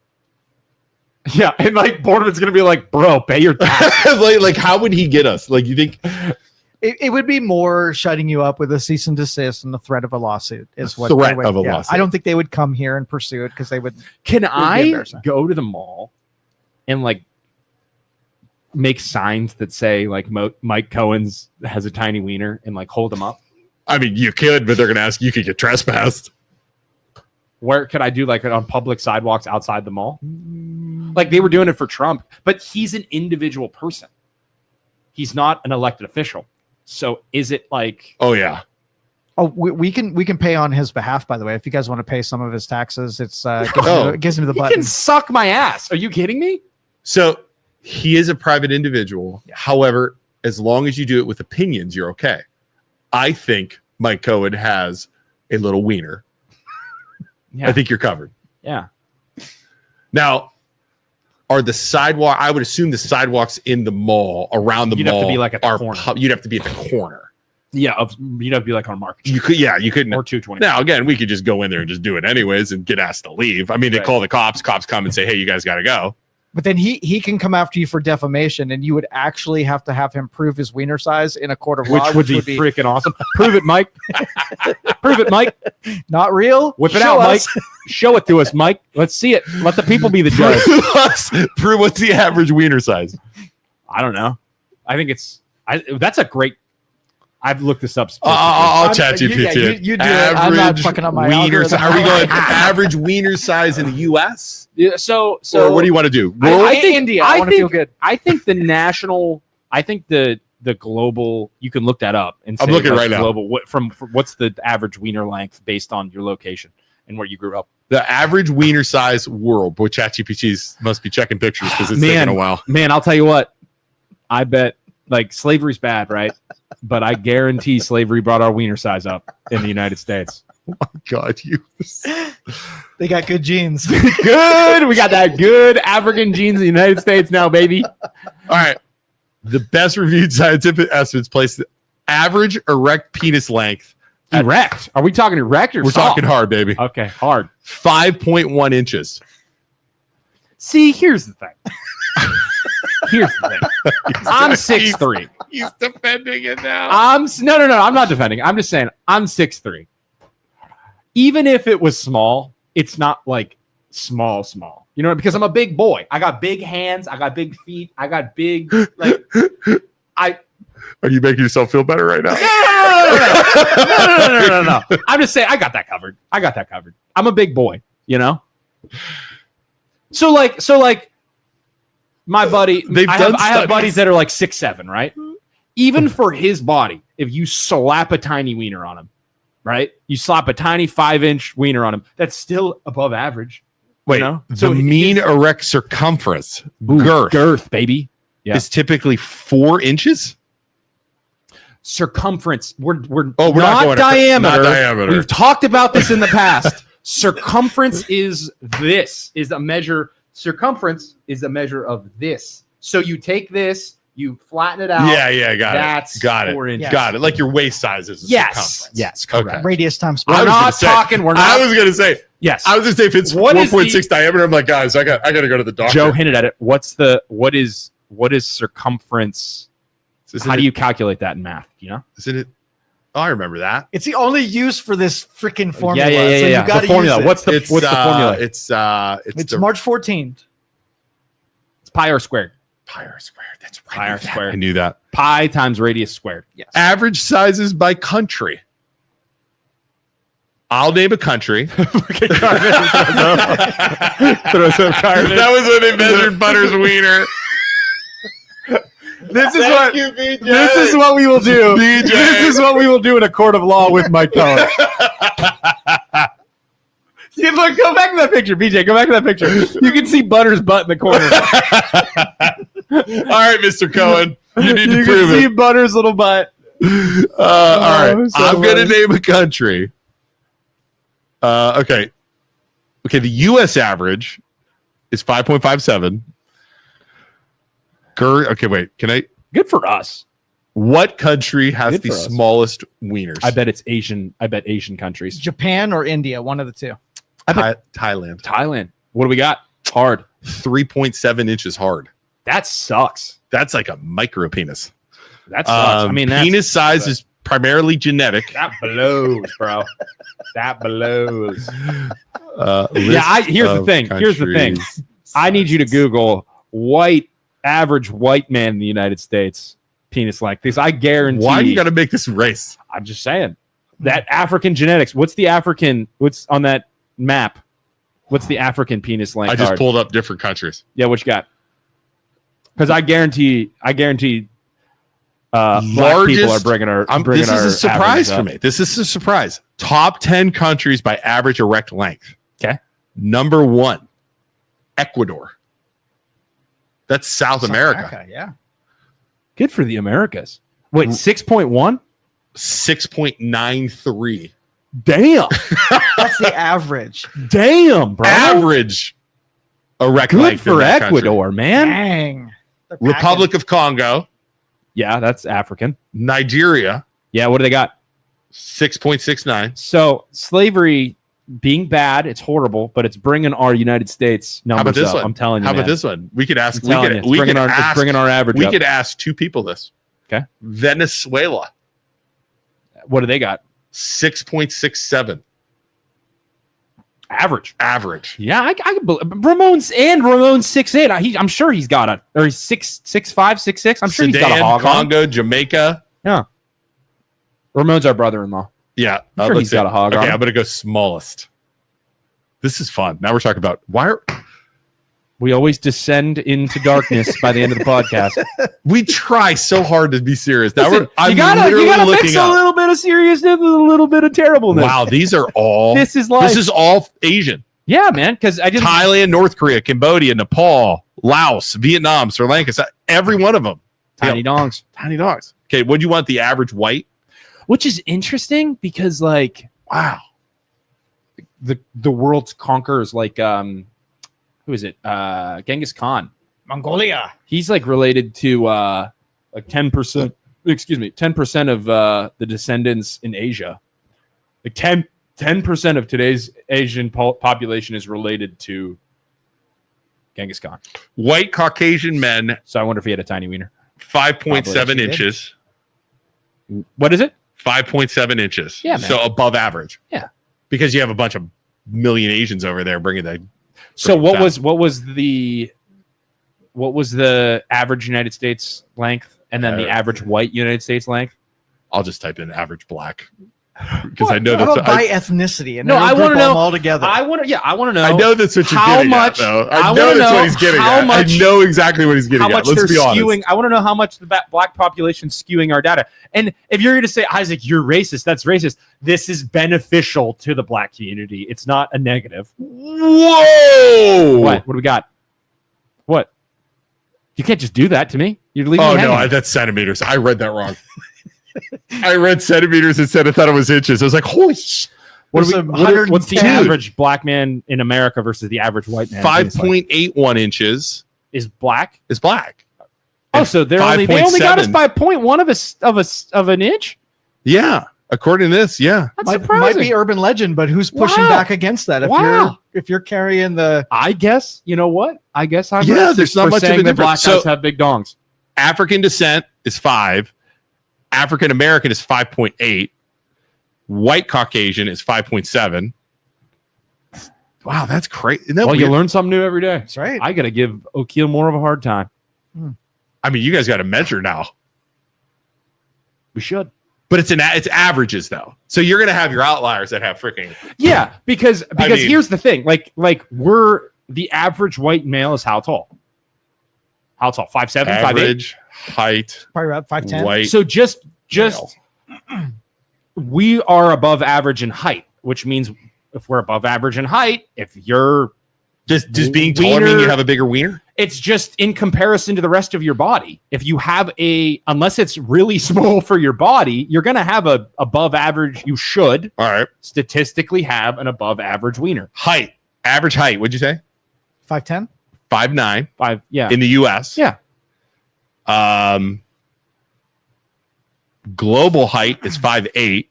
Yeah, and like Boardman's gonna be like, bro, pay your taxes. like how would he get us? Like, you think it would be more shutting you up with a cease and desist and the threat of a lawsuit is what threat of a lawsuit. I don't think they would come here and pursue it because they would. Can I go to the mall and like make signs that say like Mike Cohen's has a tiny wiener and like hold them up? I mean, you could, but they're gonna ask you could get trespassed. Where could I do like it on public sidewalks outside the mall? Like they were doing it for Trump, but he's an individual person. He's not an elected official. So is it like? Oh yeah. Oh, we can pay on his behalf. By the way, if you guys want to pay some of his taxes, it gives him the button. He can suck my ass. Are you kidding me? So he is a private individual. Yeah. However, as long as you do it with opinions, you're okay. I think Mike Cohen has a little wiener. Yeah. I think you're covered. Yeah. Now, are the sidewalk? I would assume the sidewalks in the mall around the mall. You'd have to be like at the corner. You'd have to be at the corner. Yeah, you'd have to be like on Market. You could, you couldn't. Or 220. Now, again, we could just go in there and just do it anyways and get asked to leave. I mean, they call the cops. Cops come and say, "Hey, you guys got to go." But then he can come after you for defamation, and you would actually have to have him prove his wiener size in a court of law, which would be freaking awesome. Prove it, Mike. Prove it, Mike. Not real. Whip it out, Mike. Show it to us, Mike. Let's see it. Let the people be the judge. Prove what's the average wiener size. I don't know. I think that's a great. I've looked this up. I'll chat GPT. You do it. I'm not fucking up my wiener size. Are we going average wiener size in the U.S.? Yeah. So or what do you want to do? I think India. I want to feel good. I think the national. I think the global. You can look that up and say, I'm looking right now. Global. What's the average wiener length based on your location and where you grew up? The average wiener size world. Boy, ChatGPT must be checking pictures because it's taking a while. Man, I'll tell you what. I bet like slavery's bad, right? But I guarantee slavery brought our wiener size up in the United States. Oh my God, they got good genes. Good. We got that good African genes in the United States now, baby. All right. The best reviewed scientific estimates place the average erect penis length. Erect? Are we talking erect or We're soft? talking hard, baby. Okay, hard. 5.1 inches. See, here's the thing. Here's the thing. I'm 6'3". He's defending it now. No. I'm not defending. I'm just saying I'm 6'3". Even if it was small, it's not like small. You know, because I'm a big boy. I got big hands. I got big feet. I got big like. Are you making yourself feel better right now? No. I'm just saying I got that covered. I'm a big boy. You know. So like. My buddy, I have buddies that are like 6'7", right? Even for his body, if you slap a tiny wiener on him, right? You slap a tiny 5-inch wiener on him, that's still above average. Wait, you know? So the mean erect circumference, girth, baby, is typically 4 inches? circumference. We're Oh, we're not going diameter. not diameter. We've talked about this in the past. Circumference is a measure. Circumference is a measure of this. So you take this, you flatten it out. Yeah, got it. 4 inches. Got it. Like your waist size is a circumference. Yes, correct. Okay. Radius times We're I was not gonna say- talking. We're not. I was gonna say. Yes. I was gonna say if it's What is 4.6 diameter, I'm like, guys, I got to go to the doctor. Joe hinted at it. What is circumference? How do you calculate that in math? You know? Isn't it? Oh, I remember that. It's the only use for this freaking formula. Yeah. So you got The to formula. use it. What's the formula? It's It's March 14th. It's pi r squared. pi r squared. That's right. Pi r squared. I knew that. Pi times radius squared. Yes. Average sizes by country. I'll name a country. Throw some carbon. That was when they measured Butter's wiener. This is Thank you, BJ. This is what we will do. BJ. This is what we will do in a court of law with Mike Cohen. See, look, go back to that picture, BJ. Go back to that picture. You can see Butter's butt in the corner. All right, Mr. Cohen. You need to You prove can see it. Butter's little butt. All right. so I'm going to funny. name a country. Okay. Okay. The U.S. average is 5.57. Okay, wait. Can I? Good for us. What country has Good the for us. smallest wieners? I bet it's Asian. I bet Asian countries. Japan or India, one of the two. Thailand. Thailand. What do we got? Hard. 3.7 inches hard. That sucks. That's like a micro penis. That sucks. I mean, that's, penis size is primarily genetic. that blows, bro. That blows. List Here's the of thing. Here's the thing. countries. I need you to Google average white man in the United States penis like this. I guarantee. Why do you got to make this race? I'm just saying that African genetics. What's on that map? What's the African penis length? I just card? pulled up different countries. Yeah, what you got? Because I guarantee. Black people are bringing our. This is a surprise for up. me. This is a surprise. Top 10 countries by average erect length. Okay. Number 1, Ecuador. That's South America. Yeah. Good for the Americas. Wait, 6.1? 6.93. Damn. That's the average. Damn, bro. Average erect Good length. in for that country. Ecuador, man. Dang. They're Republic of Congo. Yeah, that's African. Nigeria. Yeah, what do they got? 6.69. So slavery being bad, it's horrible, but it's bringing our United States numbers How about this up. one? I'm telling you. How about man. this one? We could ask. I'm telling you, it's bringing our average We up. could ask 2 people this. Okay. Venezuela. What do they got? 6.67. Average. Yeah, I can believe Ramon's 6'8". I'm sure he's got a or he's 6'5", 6'6". I'm sure he's got a hog on. Congo, Jamaica. Yeah. Ramon's our brother-in-law. Yeah, I'm sure he's got a hog on. Okay, I'm gonna go smallest. This is fun. Now we're talking about We always descend into darkness by the end of the podcast. we try so hard to be serious. Now Listen, I'm you gotta literally mix looking a up. little bit of seriousness with a little bit of terribleness. Wow, these are all. This is life. This is all Asian. Yeah, man. Because I didn't. Thailand, North Korea, Cambodia, Nepal, Laos, Vietnam, Sri Lanka. Every one of them. Tiny dongs. Tiny dogs. Okay, what do you want? The average white? Which is interesting because, like, Wow. the world's conquerors, like, who is it? Genghis Khan. Mongolia. He's like related to like 10%. Excuse me, 10% of the descendants in Asia. Like 10% of today's Asian population is related to Genghis Khan. White Caucasian men, So I wonder if he had a tiny wiener. 5.7 Probably inches. What is it? 5.7 inches. Yeah, man. So above average. Yeah. Because you have a bunch of million Asians over there bringing the. So That- what was the average United States length and then the average white United States length? I'll just type in average black because I know How that's. about by ethnicity? And No, then I we'll wanna group them know- all together. I want to know. I know that's what you're how getting much- at, though. I I know wanna that's know what he's getting how at. much- I know exactly what he's getting how at. much Let's they're be honest. skewing. I want to know how much the black population skewing our data. And if you're going to say, Isaac, you're racist, that's racist. This is beneficial to the black community. It's not a negative. Whoa! What? What do we got? What? You can't just do that to me. You're leaving Oh me no, hanging. that's centimeters. I read that wrong. I read centimeters instead. I thought it was inches. I was like, holy shit. What's the 110. average black man in America versus the average white man? 5.81 inches is black. is black. Oh, so they only got us by 0.1 of an inch. Yeah, according to this, yeah. That's Might surprising. be urban legend, but who's pushing Wow. back against that? If you're carrying the I guess you know what? I guess I'm Yeah, racist there's not for much of saying a that black difference. guys have big dongs. African descent is 5. African American is 5.8. White Caucasian is 5.7. Wow, that's crazy. Well, you learn something new every day. that's right. I got to give O'Keel more of a hard time. I mean, you guys got to measure now, We should. but it's averages though. So you're gonna have your outliers that have freaking Yeah, because I mean- here's the thing. Like we're the average white male is how tall? How tall? 5'7", 5'8"? average height. Probably about 5'10". White. So just male. we are above average in height, which means if we're above average in height, if you're Just being taller mean wiener- you have a bigger wiener? it's just in comparison to the rest of your body. If you have unless it's really small for your body, you're going to have a above average. You should All right. statistically have an above average wiener. Height. Average height. What'd you say? 5'10". 5'9" 5. Yeah. in the US. Yeah. Global height is 5'8".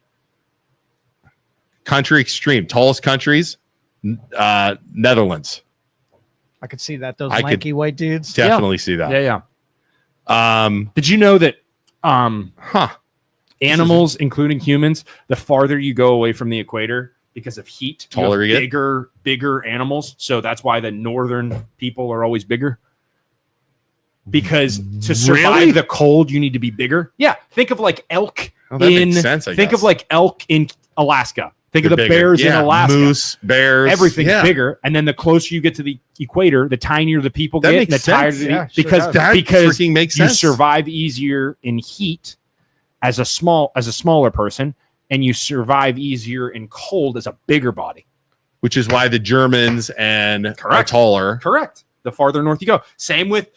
Country extreme. Tallest countries, Netherlands. I could see that. Those I could lanky white dudes. Definitely see that. Yeah. Did you know that Huh. animals, including humans, the farther you go away from the equator because of heat, you have Taller you get? bigger animals. So that's why the northern people are always bigger. Because to survive Really? the cold, you need to be bigger. Yeah. Think of like elk Oh, that in makes sense, I think guess. of like elk in Alaska. Think They're of the bigger. bears in Yeah, Alaska. Moose, bears. Everything's yeah. bigger, and then the closer you get to the equator, the tinier the people That get, makes and the tighter sense. the Yeah, sure because does. That because freaking makes you sense. survive easier in heat as a smaller person, and you survive easier in cold as a bigger body. Which is why the Germans are Correct. taller. Correct. The farther north you go. Same with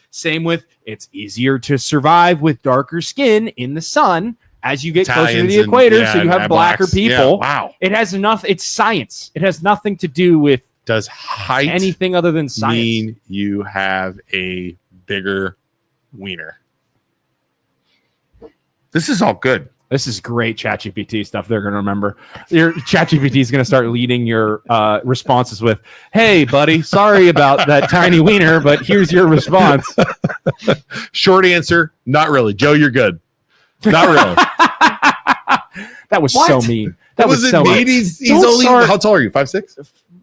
it's easier to survive with darker skin in the sun as you get closer to Italians the and- equator, yeah, so you have and blacker blacks. Yeah, people. wow. It has enough. It's science. It has nothing to do with Does height anything other than science. mean you have a bigger wiener? This is all good. This is great ChatGPT stuff. They're going to remember. Your ChatGPT is going to start leading your responses with, "Hey, buddy, sorry about that tiny wiener, but here's your response." Short answer, not really. Joe, you're good. Not really. That was What? so mean. That was so mean. mean. He's Don't only start- how tall are you? 5'6"?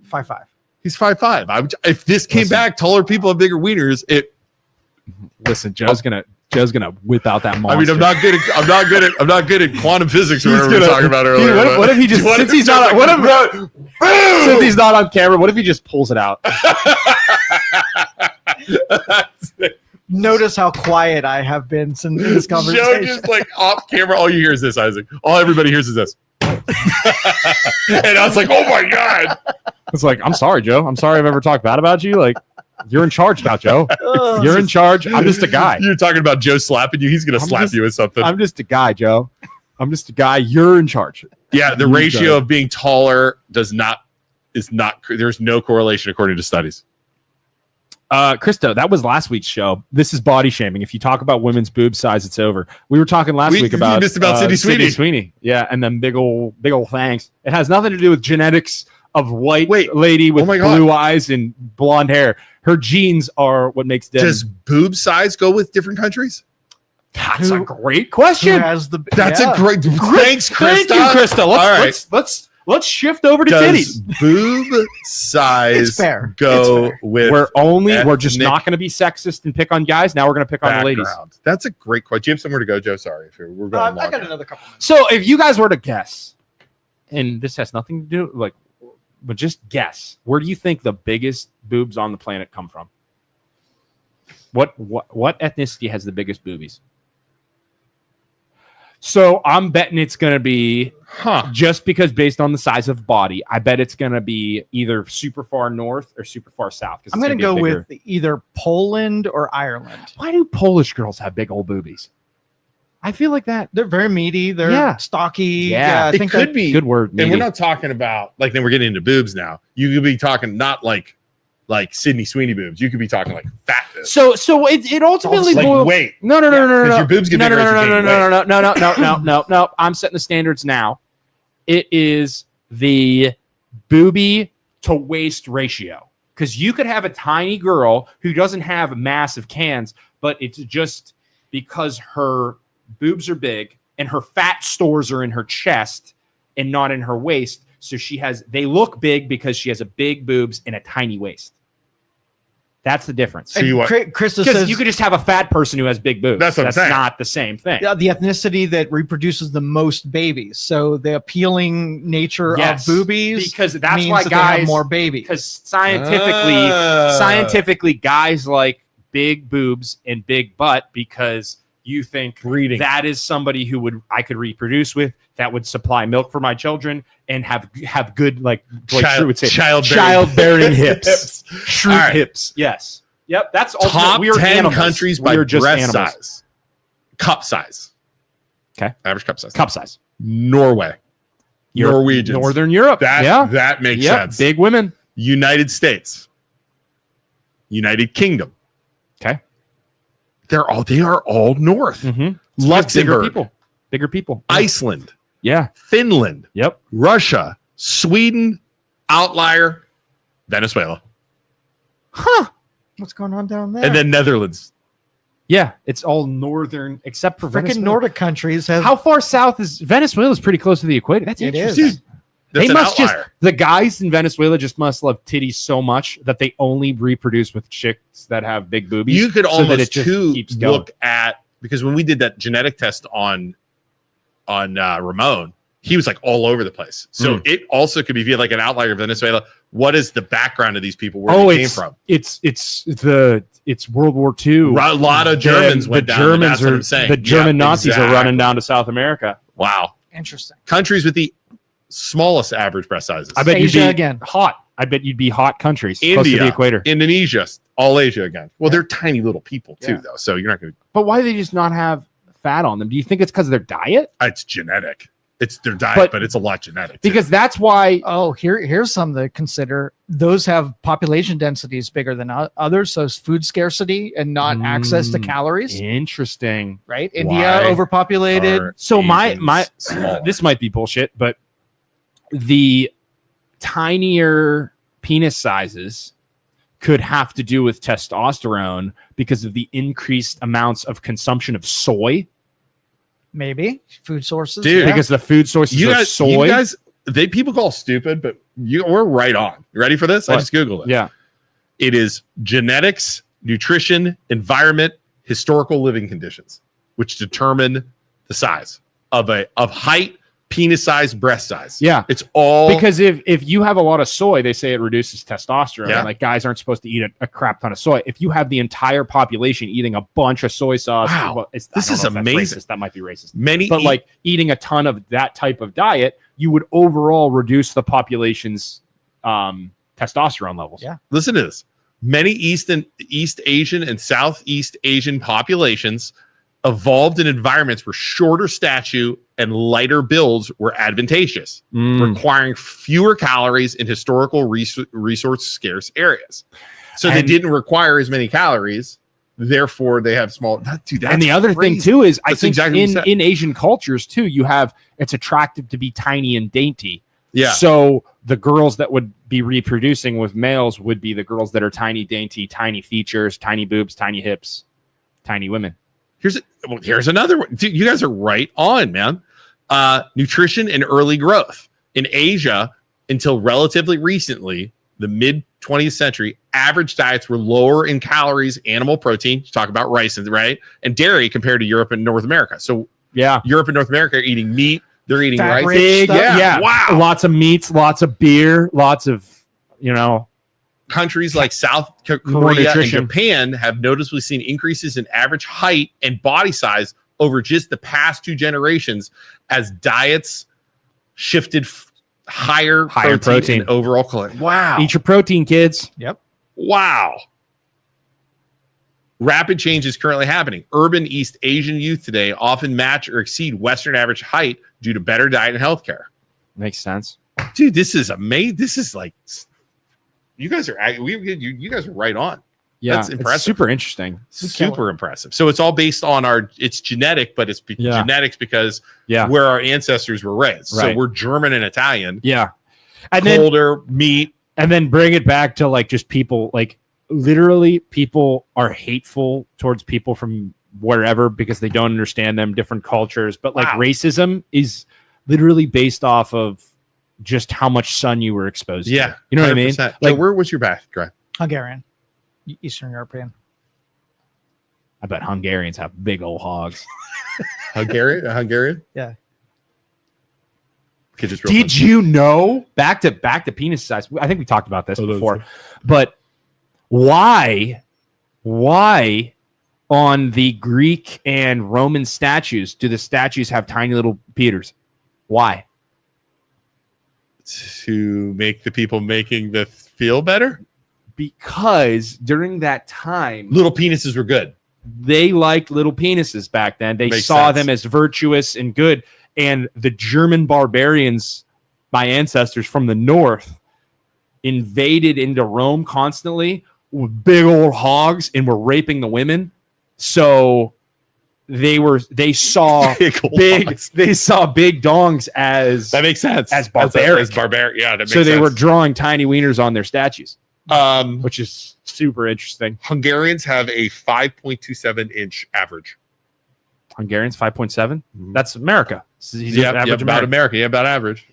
5'5". He's 5'5". If this came Listen. back, taller people have bigger wieners. Listen, Joe's gonna whip out that monster. I mean, I'm not good at quantum physics or He's whatever we were gonna- talking about Dude, earlier. what if he just What since if he's not Joe's like, since he's not on camera? What if he just pulls it out? Notice how quiet I have been since this Joe conversation. just like off camera, all you hear is this, Isaac. All everybody hears is this. And I was like, oh my God. It's like, I'm sorry, Joe. I'm sorry I've ever talked bad about you. Like, you're in charge now, Joe. Ugh. You're in charge. I'm just a guy. You're talking about Joe slapping you. He's going to I'm slap just- you with something. I'm just a guy, Joe. I'm just a guy. You're in charge. Yeah, the You ratio go. of being taller is not, there's no correlation according to studies. Christo, that was last week's show. This is body shaming. If you talk about women's boob size, it's over. We were talking last week about you missed about Sydney Sweeney. Yeah, and then big old fangs. It has nothing to do with genetics of white lady with oh my God. blue eyes and blonde hair. Her genes are what makes them. Does boob size go with different countries? That's a great Who question. has the That's yeah. a great. Thanks, Thank Krista. you, Krista. All right. Let's shift over to Does titties. boob size It's fair. go It's fair. with We're just ethnic not going to be sexist and pick on guys. Now we're going to pick on the ladies. background? That's a great question. Do you have somewhere to go, Joe? Sorry, if we're going I long. got another couple minutes. So if you guys were to guess, and this has nothing to do like, but just guess, where do you think the biggest boobs on the planet come from? What ethnicity has the biggest boobies? So I'm betting it's going to be just because based on the size of body, I bet it's going to be either super far north or super far south. I'm going to go with either Poland or Ireland. Why do Polish girls have big old boobies? I feel like that. They're very meaty. They're stocky. Yeah. I It think could be Good word. And we're meaty. not talking about like then we're getting into boobs now. You could be talking not like Sydney Sweeney boobs. You could be talking like fat boobs. So it ultimately like boils. weight. No. Because your boobs get bigger as you gain weight. No. I'm setting the standards now. It is the boobie to waist ratio. Because you could have a tiny girl who doesn't have massive cans, but it's just because her boobs are big and her fat stores are in her chest and not in her waist. So they look big because she has a big boobs and a tiny waist. That's the difference. So Krista Because says you could just have a fat person who has big boobs. That's what I'm saying. Not the same thing. the ethnicity that reproduces the most babies. So the appealing nature Yes, of boobies because that's means why that they have guys more babies. Because scientifically, guys like big boobs and big butt because you think Breeding. that is somebody I could reproduce with, that would supply milk for my children and have good like Shrew would say childbearing hips. Shrewd All right. hips. Yes. Yep. That's Top we are 10 animals. countries We by are just breast animals. size. Cup size. Okay. Average cup size. Cup size. Norway. Norwegians. Northern Europe. That makes sense. Big women. United States. United Kingdom. Okay. They are all north. Mm-hmm. Luxembourg. Bigger people. Iceland. Yeah. Finland. Yep. Russia. Sweden. Outlier. Venezuela. Huh. What's going on down there? And then Netherlands. Yeah, it's all northern except for freaking Venezuela. Nordic countries have. How far south is Venezuela? Is pretty close to the equator. That's It interesting. is. That's They an must outlier. the guys in Venezuela just must love titties so much that they only reproduce with chicks that have big boobies. You could so that almost it just too keeps going. look at, because when we did that genetic test on Ramon, he was like all over the place. So it also could be viewed like an outlier of Venezuela. What is the background of these people? Where they came from? It's World War II. A lot of Germans went down. That's what I'm saying. The German Nazis are exactly. running down to South America. Wow. Interesting. Countries with the smallest average breast sizes. I bet Asia you'd be again. hot. I bet you'd be hot countries close to India, the equator. Indonesia, all Asia again. Well, they're tiny little people too, though. So you're not going to. But why do they just not have fat on them? Do you think it's because of their diet? It's genetic. It's their diet, but it's a lot genetic. too. Because that's why. Oh, here's something to consider. Those have population densities bigger than others, so it's food scarcity and not access to calories. Interesting. Right? Why India overpopulated. are So my Asians smaller? this might be bullshit, but the tinier penis sizes could have to do with testosterone because of the increased amounts of consumption of soy. Maybe food sources. Dude, yeah. Because the food sources you are guys, soy. people call stupid, but we're right on. You ready for this? I What? just Googled it. Yeah. It is genetics, nutrition, environment, historical living conditions, which determine the size of height, penis size, breast size. Yeah. It's all Because if you have a lot of soy, they say it reduces testosterone. Yeah. Like guys aren't supposed to eat a crap ton of soy. If you have the entire population eating a bunch of soy sauce, Wow. well, This I don't is know if that's amazing. racist. That might be racist. many But like eating a ton of that type of diet, you would overall reduce the population's testosterone levels. Yeah. listen to this. Many East Asian and Southeast Asian populations evolved in environments where shorter stature and lighter builds were advantageous, requiring fewer calories in historical resource scarce areas. So they And- didn't require as many calories. Therefore, they have small. And the other thing too is I That's think exactly what you said. in Asian cultures too, it's attractive to be tiny and dainty. Yeah. So the girls that would be reproducing with males would be the girls that are tiny, dainty, tiny features, tiny boobs, tiny hips, tiny women. Here's another one. Dude, you guys are right on, man. Nutrition and early growth. In Asia, until relatively recently, the mid 20th century, average diets were lower in calories, animal protein, talk about rice, right? And dairy compared to Europe and North America. So Yeah. Europe and North America are eating meat. They're eating Fat rice. rich Big, stuff. yeah. Wow. Lots of meats, lots of beer, lots of, Countries like South More Korea and nutrition. Japan have noticeably seen increases in average height and body size over just the past 2 generations as diets shifted higher protein and overall calorie. Wow. eat your protein, kids. Yep. Wow. Rapid change is currently happening. Urban East Asian youth today often match or exceed Western average height due to better diet and healthcare. Makes sense. Dude, this is amazing. This is like, you guys are you guys are right on. Yeah, that's impressive. It's super interesting. Super impressive. So it's all based on it's genetic, but it's genetics because where our ancestors were raised. Right. So we're German and Italian. Yeah. And colder meat. And then bring it back to like just people, like literally people are hateful towards people from wherever because they don't understand them, different cultures. But like racism is literally based off of just how much sun you were exposed to. Yeah. You know what I mean? Like, Like, where was your background? Hungarian, Eastern European. I bet Hungarians have big old hogs. Hungarian? Yeah. Okay, Did you know back to penis size? I think we talked about this before, but why on the Greek and Roman statues do the statues have tiny little Peters? Why? To make the people making the feel better? Because during that time, little penises were good. They liked little penises back then. They saw them as virtuous and good. And the German barbarians, my ancestors from the north, invaded into Rome constantly with big old hogs and were raping the women. So they saw big dongs as that makes sense as barbaric. As barbaric. Yeah, that makes so they sense. were drawing tiny wieners on their statues. Which is super interesting. Hungarians have a 5.27 inch average. Hungarians 5.7. That's America. Yeah, about America. Yeah, about average.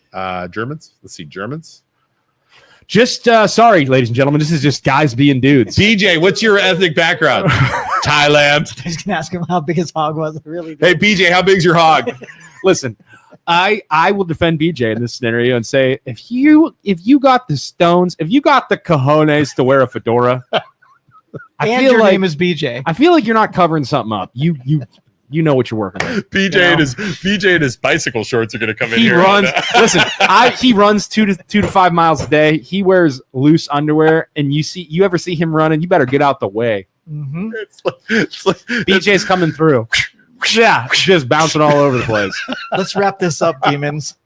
Germans. Let's see, Germans. Just sorry, ladies and gentlemen. This is just guys being dudes. BJ, what's your ethnic background? Thailand. I was gonna ask him how big his hog was. Really? Hey, BJ, how big's your hog? Listen, I will defend BJ in this scenario and say if you got the stones, if you got the cojones to wear a fedora, I feel your name is BJ. I feel like you're not covering something up. You know what you're working with. BJ and his bicycle shorts are going to come in here. He runs. Listen, he runs 2 to 5 miles a day. He wears loose underwear, and you ever see him running? You better get out the way. Mm-hmm. It's like BJ's coming through. Yeah, just bouncing all over the place. Let's wrap this up, demons.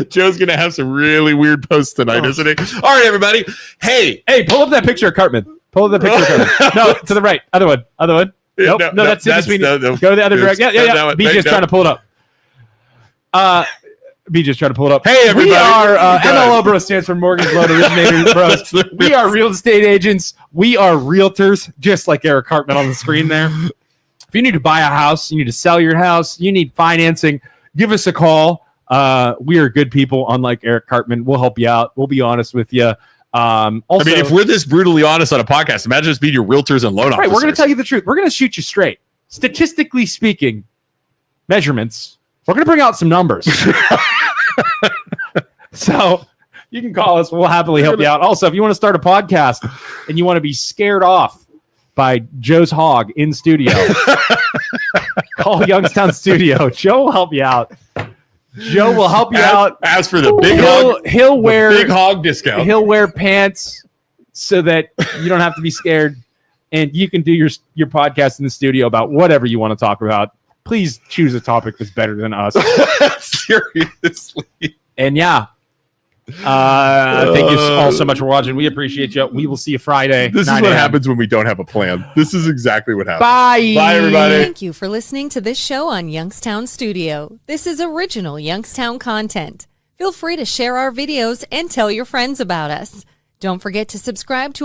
Joe's going to have some really weird posts tonight, isn't he? All right, everybody. Hey, pull up that picture of Cartman. Pull up that picture of Cartman. No, to the right. Other one. Nope. No, that's in between. Go the other direction. Yeah. BJ's trying to pull it up. BJ's trying to pull it up. Hey, everybody. We are MLO Bros stands for Mortgage Loan Originator Bros. We are real estate agents. We are realtors, just like Eric Hartman on the screen there. If you need to buy a house, you need to sell your house, you need financing, give us a call. We are good people, unlike Eric Cartman. We'll help you out. We'll be honest with you. Also, I mean, if we're this brutally honest on a podcast, imagine us being your realtors and loan officers. Right, we're going to tell you the truth. We're going to shoot you straight. Statistically speaking, measurements, we're going to bring out some numbers. So you can call us. We'll happily help you out. Also, if you want to start a podcast and you want to be scared off by Joe's hog in studio, call Youngstown Studio. Joe will help you out. Joe will help you out. As for the big hog, he'll wear big hog discount. He'll wear pants so that you don't have to be scared, and you can do your podcast in the studio about whatever you want to talk about. Please choose a topic that's better than us. Seriously. And yeah. Thank you all so much for watching. We appreciate you. We will see you Friday. This is what happens when we don't have a plan. This is exactly what happens. Bye. Bye, everybody. Thank you for listening to this show on Youngstown Studio. This is original Youngstown content. Feel free to share our videos and tell your friends about us. Don't forget to subscribe to our